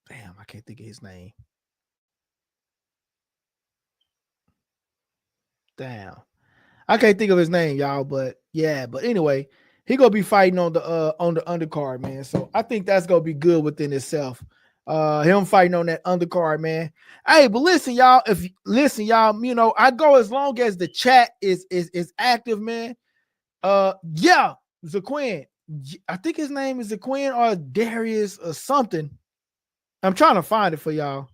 Damn, I can't think of his name. Damn, I can't think of his name, y'all. But yeah, but anyway, he gonna be fighting on the undercard, man. So I think that's gonna be good within itself. Him fighting on that undercard, man. Hey, but listen, y'all. You know, I go as long as the chat is active, man. Yeah, Zaquin. I think his name is Zaquin or Darius or something. I'm trying to find it for y'all.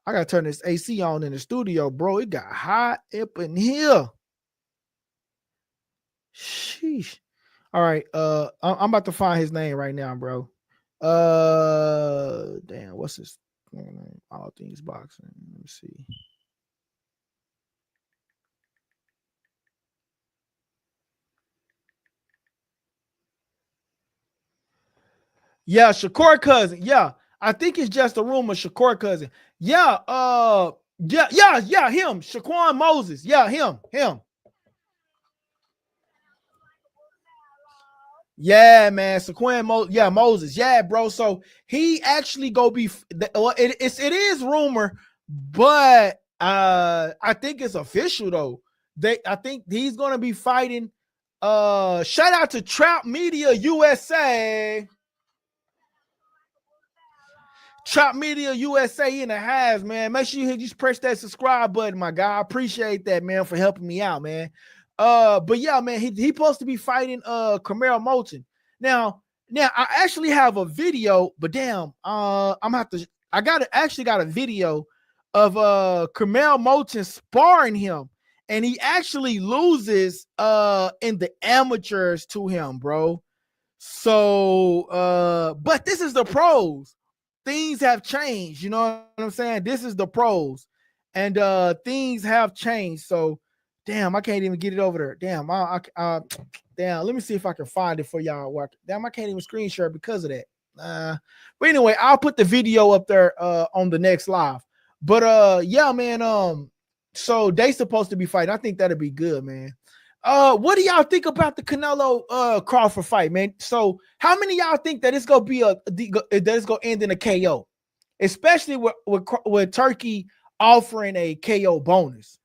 I gotta turn this AC on in the studio, bro. It got hot up in here. Sheesh. All right. I'm about to find his name right now, bro. Damn, what's his name? All Things Boxing. Let me see. Yeah, Shakur cousin. Yeah, I think it's just a rumor. Shakur cousin. Yeah, him. Shaquan Moses. Yeah, him. Yeah, man. Moses. Yeah, bro. So he actually go be. Well, it is rumor, but I think it's official though. I think he's gonna be fighting. Shout out to Trout Media USA. Chop Media USA in the house, man. Make sure you just press that subscribe button, my guy. I appreciate that, man, for helping me out, man. But yeah, man, he supposed to be fighting Canelo Moulton. Now I actually have a video, but damn, I got a video of Canelo Moulton sparring him, and he actually loses in the amateurs to him, bro. So but this is the pros. Things have changed, you know what I'm saying? This is the pros, and things have changed. So, damn, I can't even get it over there. Damn, damn. Let me see if I can find it for y'all. Damn, I can't even screen share because of that. But anyway, I'll put the video up there on the next live. But yeah, man. So they supposed to be fighting. I think that'd be good, man. What do y'all think about the Canelo Crawford fight, man? So how many y'all think that it's gonna be that it's gonna end in a KO, especially with Turkey offering a KO bonus?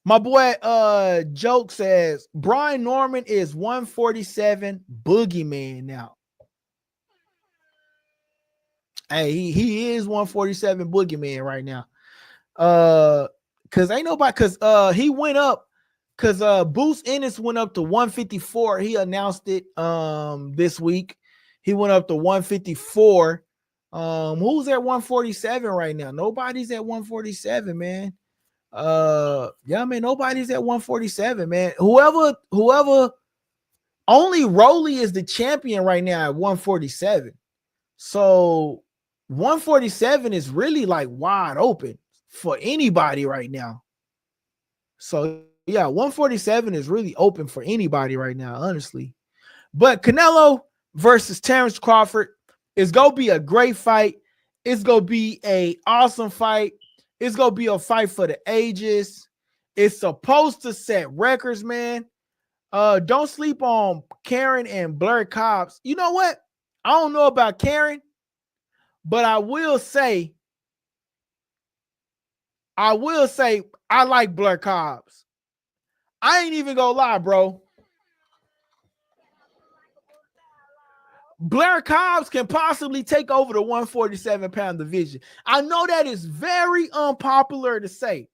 My boy Joke says Brian Norman is 147 boogeyman now. Hey, he is 147 boogeyman right now. Cause ain't nobody, he went up, Boost Ennis went up to 154. He announced it this week. He went up to 154. Who's at 147 right now? Nobody's at 147, man. Yeah, man, nobody's at 147, man. Whoever, only Rolly is the champion right now at 147. So 147 is really like wide open for anybody right now. So yeah, 147 is really open for anybody right now, honestly. But Canelo versus Terence Crawford is gonna be a great fight. It's gonna be an awesome fight. It's gonna be a fight for the ages. It's supposed to set records, man. Don't sleep on Karen and Blair Cobbs. You know what? I don't know about Karen, but I will say I like Blair Cobbs. I ain't even gonna lie, bro. Blair Cobbs can possibly take over the 147-pound division. I know that is very unpopular to say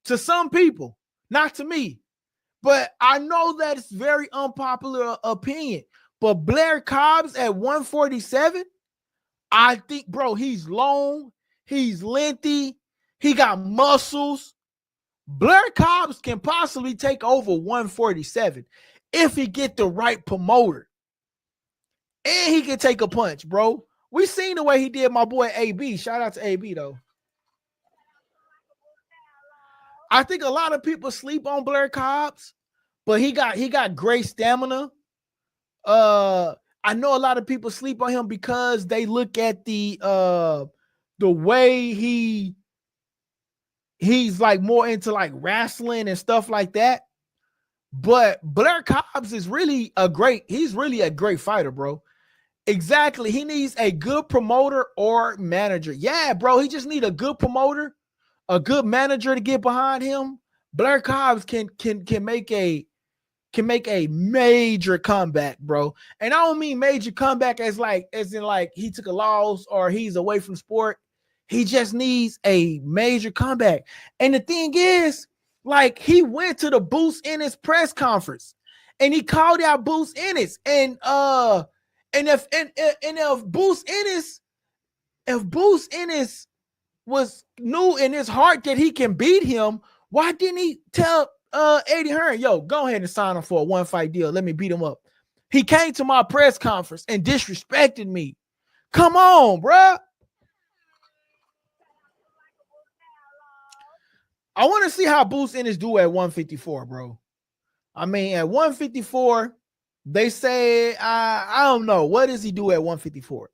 to some people, not to me. But I know that it's very unpopular opinion. But Blair Cobbs at 147, I think, bro, he's long, he's lengthy, he got muscles. Blair Cobbs can possibly take over 147 if he get the right promoter. And he can take a punch, bro. We seen the way he did my boy AB. Shout out to AB, though. I think a lot of people sleep on Blair Cobbs, but he got great stamina. I know a lot of people sleep on him because they look at the way he's like more into like wrestling and stuff like that. But Blair Cobbs is really he's really a great fighter, bro. Exactly. He needs a good promoter or manager. Yeah, bro. He just need a good promoter, a good manager to get behind him. Blair Cobbs can make a major comeback, bro. And I don't mean major comeback as in he took a loss or he's away from sport. He just needs a major comeback. And the thing is, like, he went to the Boost Ennis press conference and he called out Boost Ennis. And if Boost Ennis was knew in his heart that he can beat him, why didn't he tell Eddie Hearn, yo, go ahead and sign him for a one-fight deal. Let me beat him up. He came to my press conference and disrespected me. Come on, bro. I want to see how Boost Ennis do at 154, bro. I mean, at 154, they say, I don't know. What does he do at 154?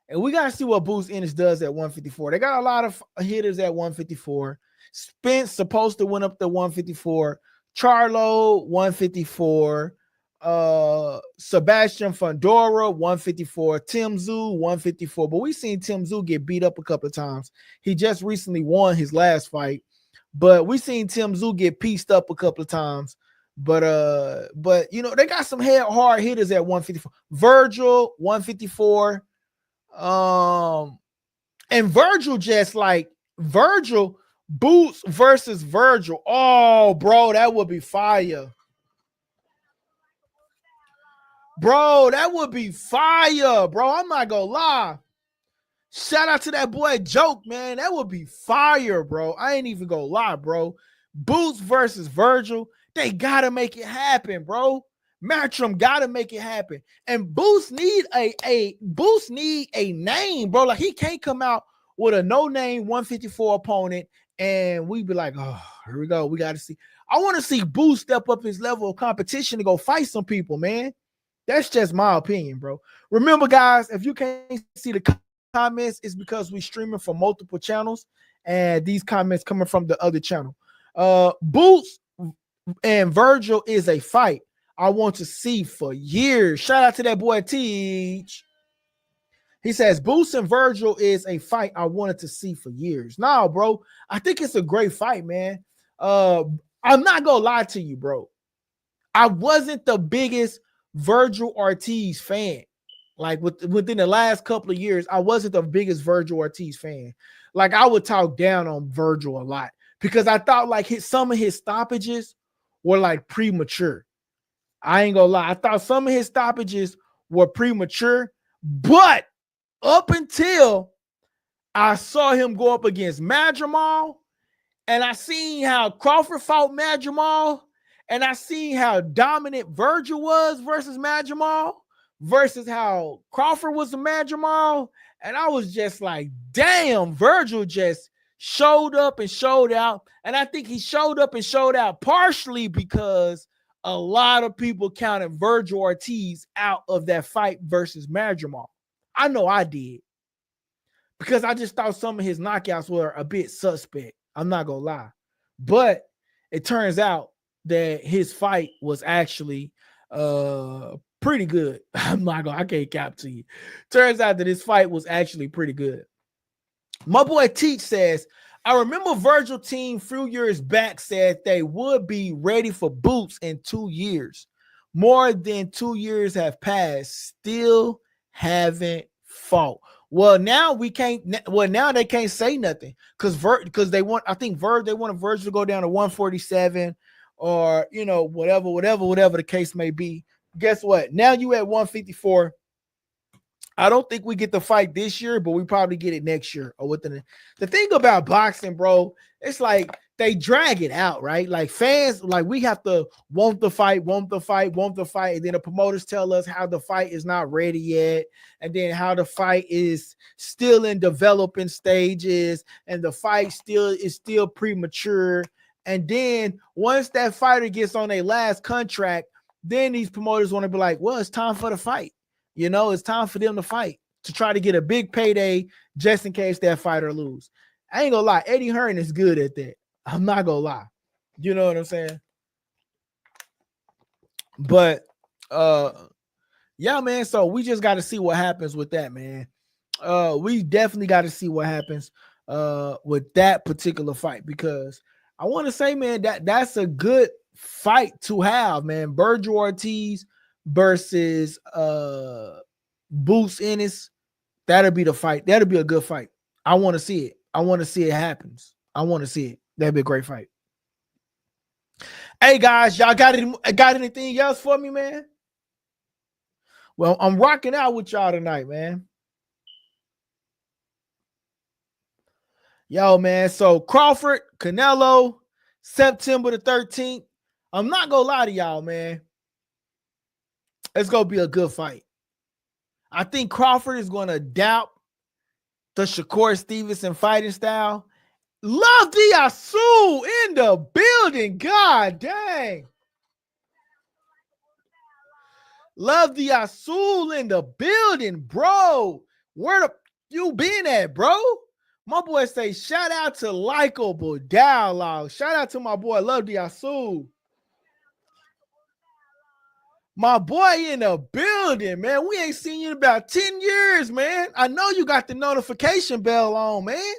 And we got to see what Boost Ennis does at 154. They got a lot of hitters at 154. Spence supposed to win up to 154. Charlo, 154. Sebastian Fundora, 154. Tim Tszyu, 154. But we seen Tim Tszyu get beat up a couple of times. He just recently won his last fight. But we seen Tim Tszyu get pieced up a couple of times. But you know, they got some hard hitters at 154. Vergil, 154. And Vergil just like Vergil, Boots versus Vergil. Oh, bro, that would be fire. Bro, that would be fire, bro. I'm not gonna lie. Shout out to that boy Joke, man. That would be fire, bro. I ain't even gonna lie, bro. Boots versus Vergil. They gotta make it happen, bro. Matchroom gotta make it happen. And Boots need a name, bro. Like, he can't come out with a no-name 154 opponent and we be like, oh, here we go. We got to see. I want to see Boots step up his level of competition to go fight some people, man. That's just my opinion, bro. Remember, guys, if you can't see the comments, it's because we streaming from multiple channels and these comments coming from the other channel. Boots and Vergil is a fight I want to see for years. Shout out to that boy Teach. He says, Boots and Vergil is a fight I wanted to see for years. No, bro, I think it's a great fight, man. I'm not going to lie to you, bro. I wasn't the biggest Vergil Ortiz fan. Like, within the last couple of years, I wasn't the biggest Vergil Ortiz fan. Like, I would talk down on Vergil a lot because I thought, like, some of his stoppages were, like, premature. I ain't gonna lie. I thought some of his stoppages were premature, but up until I saw him go up against Madrimal, and I seen how Crawford fought Madrimal, and I seen how dominant Vergil was versus Madrimal, versus how Crawford was to Madrimal, and I was just like, damn, Vergil just showed up and showed out. And I think he showed up and showed out partially because a lot of people counted Vergil Ortiz out of that fight versus Madrimal. I know I did. Because I just thought some of his knockouts were a bit suspect. I'm not going to lie. But it turns out that his fight was actually pretty good. I can't cap to you. Turns out that his fight was actually pretty good. My boy Teach says, I remember Vergil team few years back said they would be ready for Boots in 2 years. More than 2 years have passed. Still haven't fought. Well, now we can't. Well, now they can't say nothing because they want. I think they wanted Vergil to go down to 147, or whatever the case may be. Guess what? Now you at 154. I don't think we get the fight this year, but we probably get it next year or within the thing about boxing, bro. It's like they drag it out, right? Like fans, like we have to want the fight, and then the promoters tell us how the fight is not ready yet, and then how the fight is still in developing stages, and the fight is still premature. And then once that fighter gets on a last contract, then these promoters want to be like, well, it's time for the fight. It's time for them to fight to try to get a big payday just in case that fighter lose. I ain't gonna lie, Eddie Hearn is good at that. I'm not gonna lie. You know what I'm saying? But yeah, man. So we just got to see what happens with that, man. We definitely got to see what happens with that particular fight, because I want to say, man, that's a good fight to have, man. Vergil Ortiz versus Boots Ennis. That'll be the fight. That'll be a good fight. I want to see it. I want to see it happens. I want to see it. That'd be a great fight. Hey guys, y'all got anything else for me, man? Well, I'm rocking out with y'all tonight, man. Yo, man. So Crawford, Canelo, September the 13th. I'm not gonna lie to y'all, man. It's gonna be a good fight. I think Crawford is gonna adapt the Shakur Stevenson fighting style. Love the Asu in the building. God dang. Love the Asul in the building, bro. Where the you been at, bro? My boy say, shout out to Likeable Dialogue. Shout out to my boy, Love the Asul. My boy in the building, man. We ain't seen you in about 10 years, man. I know you got the notification bell on, man.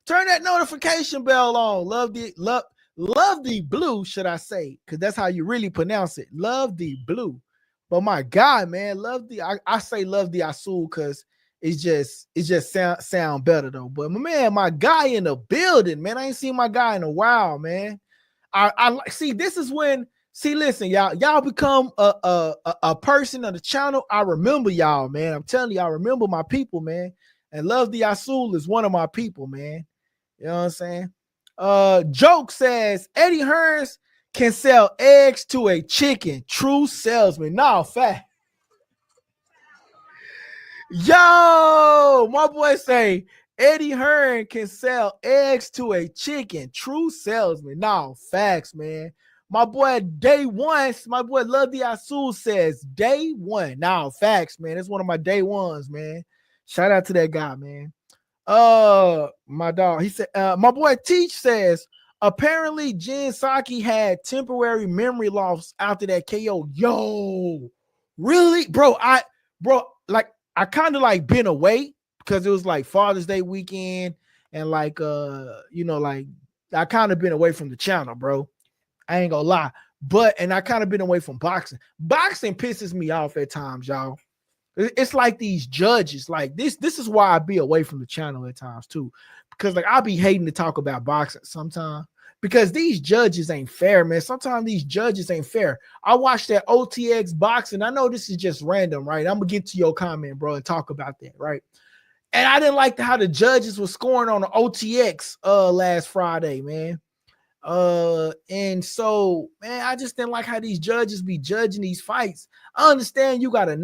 Turn that notification bell on. Love the blue, should I say? Because that's how you really pronounce it. Love the blue. But my God, man, I say love the Asul because it just sound better though. But my guy in the building, man. I ain't seen my guy in a while, man. I see. This is when. See, listen, y'all become a person of the channel. I remember y'all, man. I'm telling you, I remember my people, man. And Love the Asul is one of my people, man. You know what I'm saying? Joke says Eddie Hearns can sell eggs to a chicken. True salesman. No, fact. Yo, my boy say Eddie Hearn can sell eggs to a chicken. True salesman. No, facts, man. My boy Day One, my boy Love the Asul says Day One. Now, facts, man. That's one of my day ones, man. Shout out to that guy, man. My dog. He said, my boy Teach says, apparently Jen Psaki had temporary memory loss after that KO. Yo, really? Bro, I kind of like been away because it was like Father's Day weekend, and I kind of been away from the channel, bro. I ain't gonna lie. And I kind of been away from boxing. Boxing pisses me off at times, y'all. It's like these judges, like this is why I be away from the channel at times too. Because like I be hating to talk about boxing sometimes. Because these judges ain't fair, man. Sometimes these judges ain't fair. I watched that OTX boxing. I know this is just random, right? I'm gonna get to your comment, bro, and talk about that, right? And I didn't like how the judges were scoring on the OTX last Friday, man. And so, man, I just didn't like how these judges be judging these fights. I understand you got a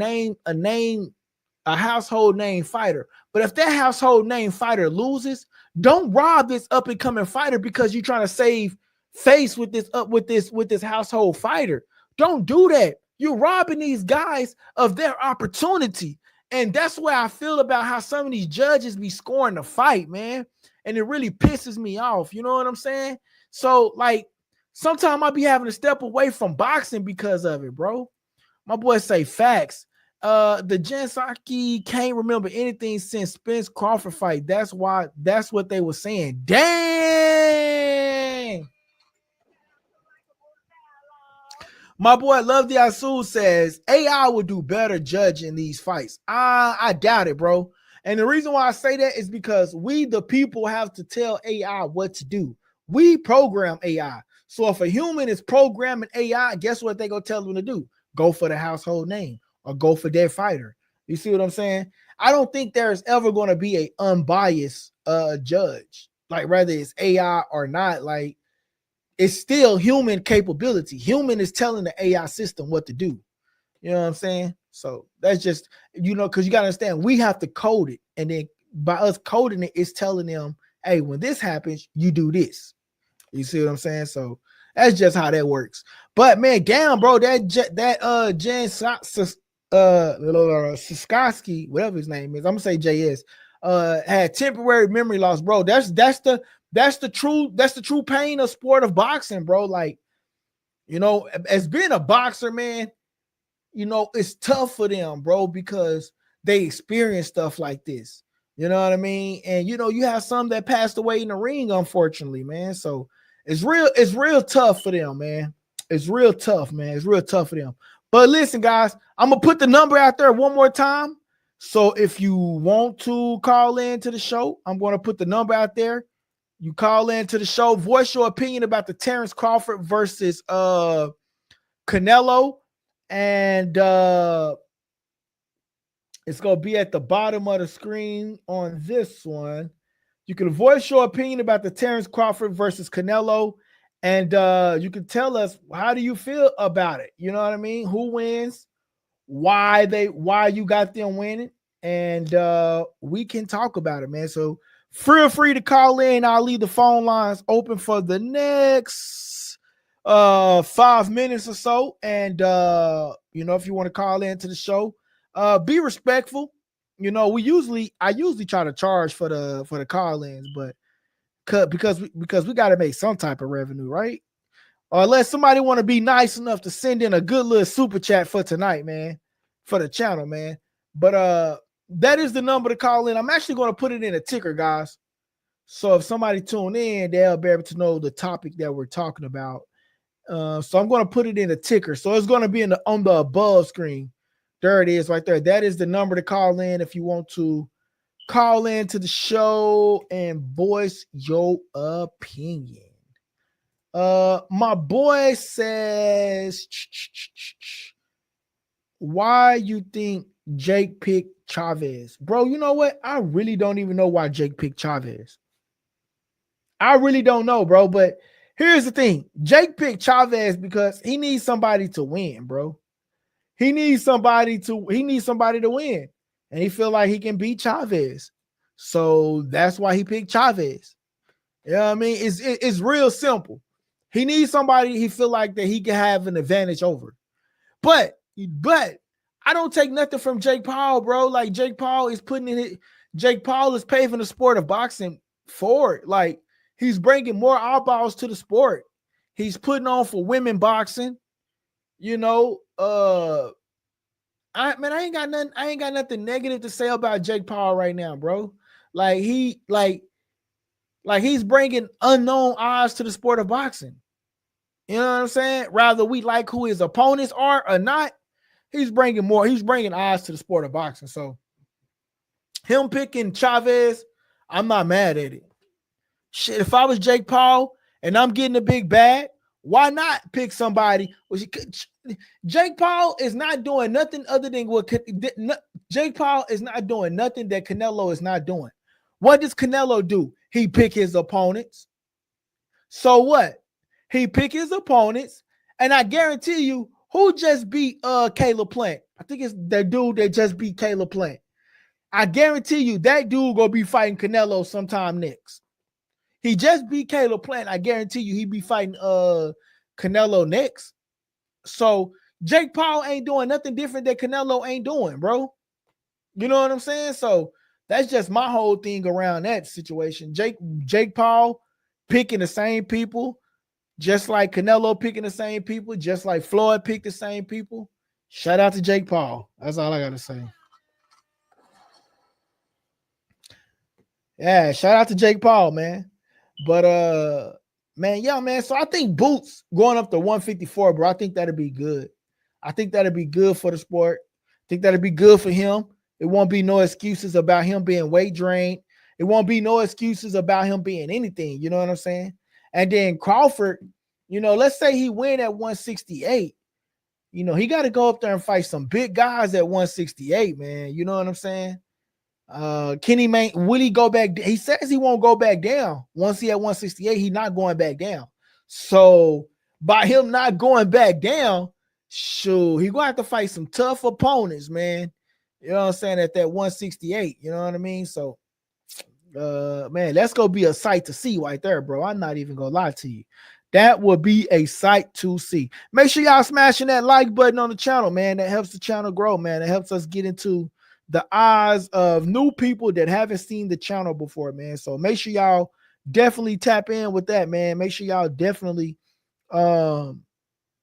household name fighter, but if that household name fighter loses, don't rob this up and coming fighter because you're trying to save face with this household fighter. Don't do that. You're robbing these guys of their opportunity. And that's where I feel about how some of these judges be scoring the fight, man. And it really pisses me off. You know what I'm saying? So, like, sometimes I be having to step away from boxing because of it, bro. My boy say facts. The Jen Psaki can't remember anything since Spence Crawford fight. That's what they were saying. Dang. My boy Love the Asul says AI would do better judging these fights. I doubt it, bro. And the reason why I say that is because we, the people, have to tell AI what to do. We program AI. So if a human is programming AI, guess what they gonna tell them to do? Go for the household name or go for their fighter. You see what I'm saying? I don't think there's ever going to be a unbiased judge, like whether it's AI or not. Like, it's still human capability. Human is telling the AI system what to do. You know what I'm saying? So that's just, because you got to understand, we have to code it. And then by us coding it, it's telling them, hey, when this happens, you do this. You see what I'm saying? So that's just how that works. But man, damn, bro, that Jen Siskowski, whatever his name is, I'm gonna say JS, had temporary memory loss, bro. That's the true pain of sport of boxing, bro. Like, as being a boxer, man, it's tough for them, bro, because they experience stuff like this. You know what I mean? And you have some that passed away in the ring, unfortunately, man. So it's real tough for them, man. It's real tough, man. It's real tough for them. But listen, guys, I'm gonna put the number out there one more time. So if you want to call in to the show, I'm gonna put the number out there. You call in to the show, voice your opinion about the Terence Crawford versus Canelo, and it's gonna be at the bottom of the screen on this one. You can voice your opinion about the Terence Crawford versus Canelo, and you can tell us, how do you feel about it? You know what I mean? Who wins? Why you got them winning? And we can talk about it, man. So feel free to call in. I'll leave the phone lines open for the next 5 minutes or so. And if you want to call in to the show, be respectful. I usually try to charge for the call-ins, but because we got to make some type of revenue, right? Or unless somebody want to be nice enough to send in a good little super chat for tonight, man, for the channel, man. But that is the number to call in. I'm actually going to put it in a ticker, guys. So if somebody tune in, they'll be able to know the topic that we're talking about. So I'm going to put it in a ticker. So it's going to be on the above screen. There it is right there. That is the number to call in if you want to call in to the show and voice your opinion. My boy says, why you think Jake picked Chavez? Bro, you know what? I really don't even know why Jake picked Chavez. I really don't know, bro. But here's the thing. Jake picked Chavez because he needs somebody to win, bro. He needs somebody to win. And he feel like he can beat Chavez. So that's why he picked Chavez. You know what I mean? It's real simple. He needs somebody he feel like that he can have an advantage over. But I don't take nothing from Jake Paul, bro. Like, Jake Paul is paving the sport of boxing forward. Like, he's bringing more eyeballs to the sport. He's putting on for women boxing. I ain't got nothing negative to say about Jake Paul right now, bro. Like, he's bringing unknown eyes to the sport of boxing. You know what I'm saying? Rather we like who his opponents are or not, he's bringing eyes to the sport of boxing. So him picking Chavez, I'm not mad at it. Shit, if I was Jake Paul and I'm getting a big bag, why not pick somebody? Jake Paul is not doing nothing other than Jake Paul is not doing nothing that Canelo is not doing. What does Canelo do? He pick his opponents. So what? He pick his opponents, and I guarantee you, who just beat Caleb Plant? I think it's the dude that just beat Caleb Plant. I guarantee you that dude gonna be fighting Canelo sometime next. He just beat Caleb Plant. I guarantee you he be fighting Canelo next. So Jake Paul ain't doing nothing different that Canelo ain't doing, bro. You know what I'm saying? So that's just my whole thing around that situation. Jake Paul picking the same people, just like Canelo picking the same people, just like Floyd picked the same people. Shout out to Jake Paul. That's all I got to say. Yeah, shout out to Jake Paul, man. But man, yeah, man. So I think Boots going up to 154, bro. I think that'd be good. I think that'd be good for the sport. I think that'd be good for him. It won't be no excuses about him being weight drained. It won't be no excuses about him being anything. You know what I'm saying? And then Crawford, You know, let's say he win at 168. You know, he got to go up there and fight some big guys at 168, man. You know what I'm saying? Kenny Main, will he go back? He says he won't go back down. Once he at 168, he's not going back down. So by him not going back down, sure, he gonna have to fight some tough opponents, man. You know what I'm saying? At that 168, you know what I mean? So man, that's gonna be a sight to see right there, bro. I'm not even gonna lie to you. That would be a sight to see. Make sure y'all smashing that like button on the channel, man. That helps the channel grow, man. It helps us get into the eyes of new people that haven't seen the channel before, man. So make sure y'all definitely tap in with that, man. Make sure y'all definitely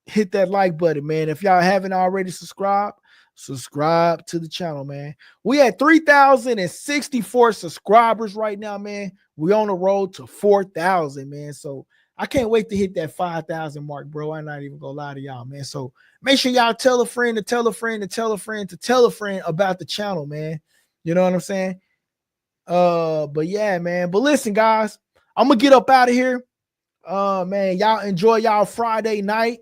hit that like button, man. If y'all haven't already subscribed, subscribe to the channel, man. We at 3,064 subscribers right now, man. We on the road to 4,000, man. So I can't wait to hit that 5,000 mark, bro. I'm not even gonna lie to y'all, man. So make sure y'all tell a friend to tell a friend to tell a friend to tell a friend about the channel, man. You know what I'm saying? But yeah, man. But listen, guys, I'm gonna get up out of here. Man, y'all enjoy y'all Friday night.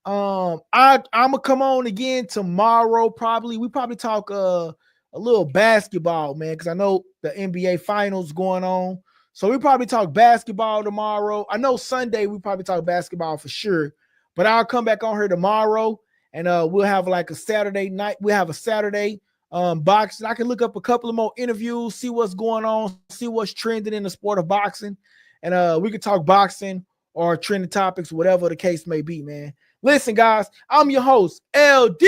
I'm gonna come on again tomorrow. Probably we probably talk a little basketball, man, because I know the NBA finals going on. So we probably talk basketball tomorrow. I know Sunday we probably talk basketball for sure, but I'll come back on here tomorrow and we'll have like a Saturday night. We'll have a Saturday boxing. I can look up a couple of more interviews, see what's going on, see what's trending in the sport of boxing, and we could talk boxing or trending topics, whatever the case may be, man. Listen, guys, I'm your host, LD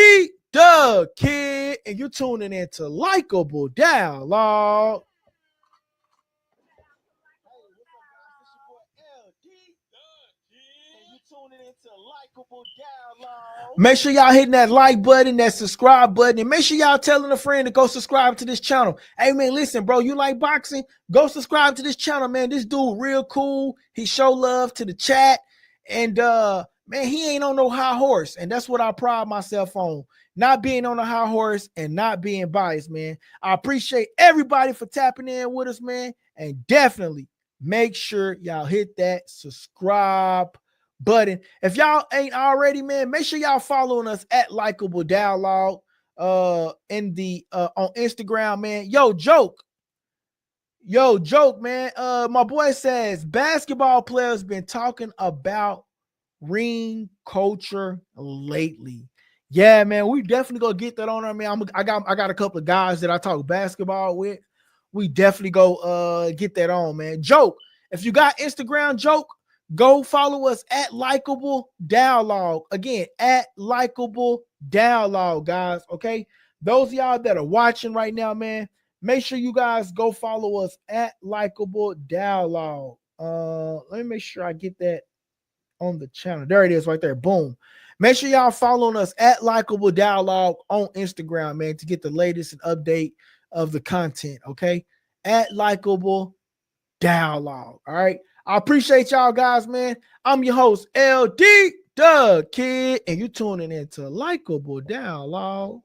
Doug Kid, and you're tuning in to Likeable Dialogue. Make sure y'all hitting that like button, that subscribe button, and make sure y'all telling a friend to go subscribe to this channel. Hey, man, listen, bro, you like boxing? Go subscribe to this channel, man. This dude real cool. He show love to the chat, and man, he ain't on no high horse, and that's what I pride myself on, not being on a high horse and not being biased, man. I appreciate everybody for tapping in with us, man, and definitely make sure y'all hit that subscribe button. If y'all ain't already, man, make sure y'all following us at Likeable Dialogue in the on Instagram, man. Yo, joke, man. My boy says basketball players been talking about ring culture lately. Yeah, man, we definitely gonna get that on there, man. I got a couple of guys that I talk basketball with. We definitely go get that on, man. Joke, if you got Instagram, joke, go follow us at Likeable Dialogue. Again, at Likeable Dialogue, guys. Okay, those of y'all that are watching right now, man, make sure you guys go follow us at Likeable Dialogue. Let me make sure I get that on the channel. There it is right there. Boom. Make sure y'all following us at Likeable Dialogue on Instagram, man, to get the latest and update of the content. Okay, at Likeable Dialogue. All right. I appreciate y'all guys, man. I'm your host, LD Doug Kid, and you're tuning into Likeable Dialogue.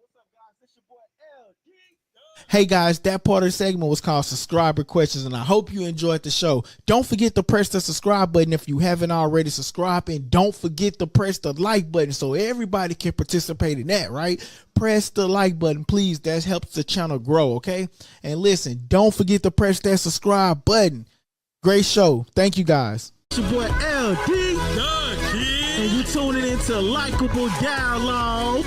Hey guys, that part of the segment was called Subscriber Questions, and I hope you enjoyed the show. Don't forget to press the subscribe button if you haven't already subscribed, and don't forget to press the like button so everybody can participate in that, right? Press the like button, please. That helps the channel grow, okay? And listen, don't forget to press that subscribe button. Great show. Thank you, guys. It's your boy LD, and you tuning into Likeable Dialogue.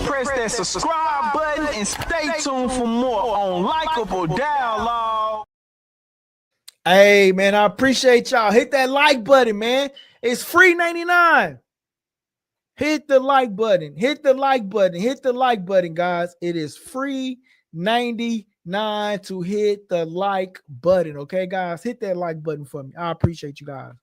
Press that subscribe button and stay tuned for more on Likeable Dialogue. Hey, man, I appreciate y'all. Hit that like button, man. It's free 99. Hit the like button. Hit the like button. Hit the like button, guys. It is free 99 to hit the like button. Okay, guys? Hit that like button for me. I appreciate you guys.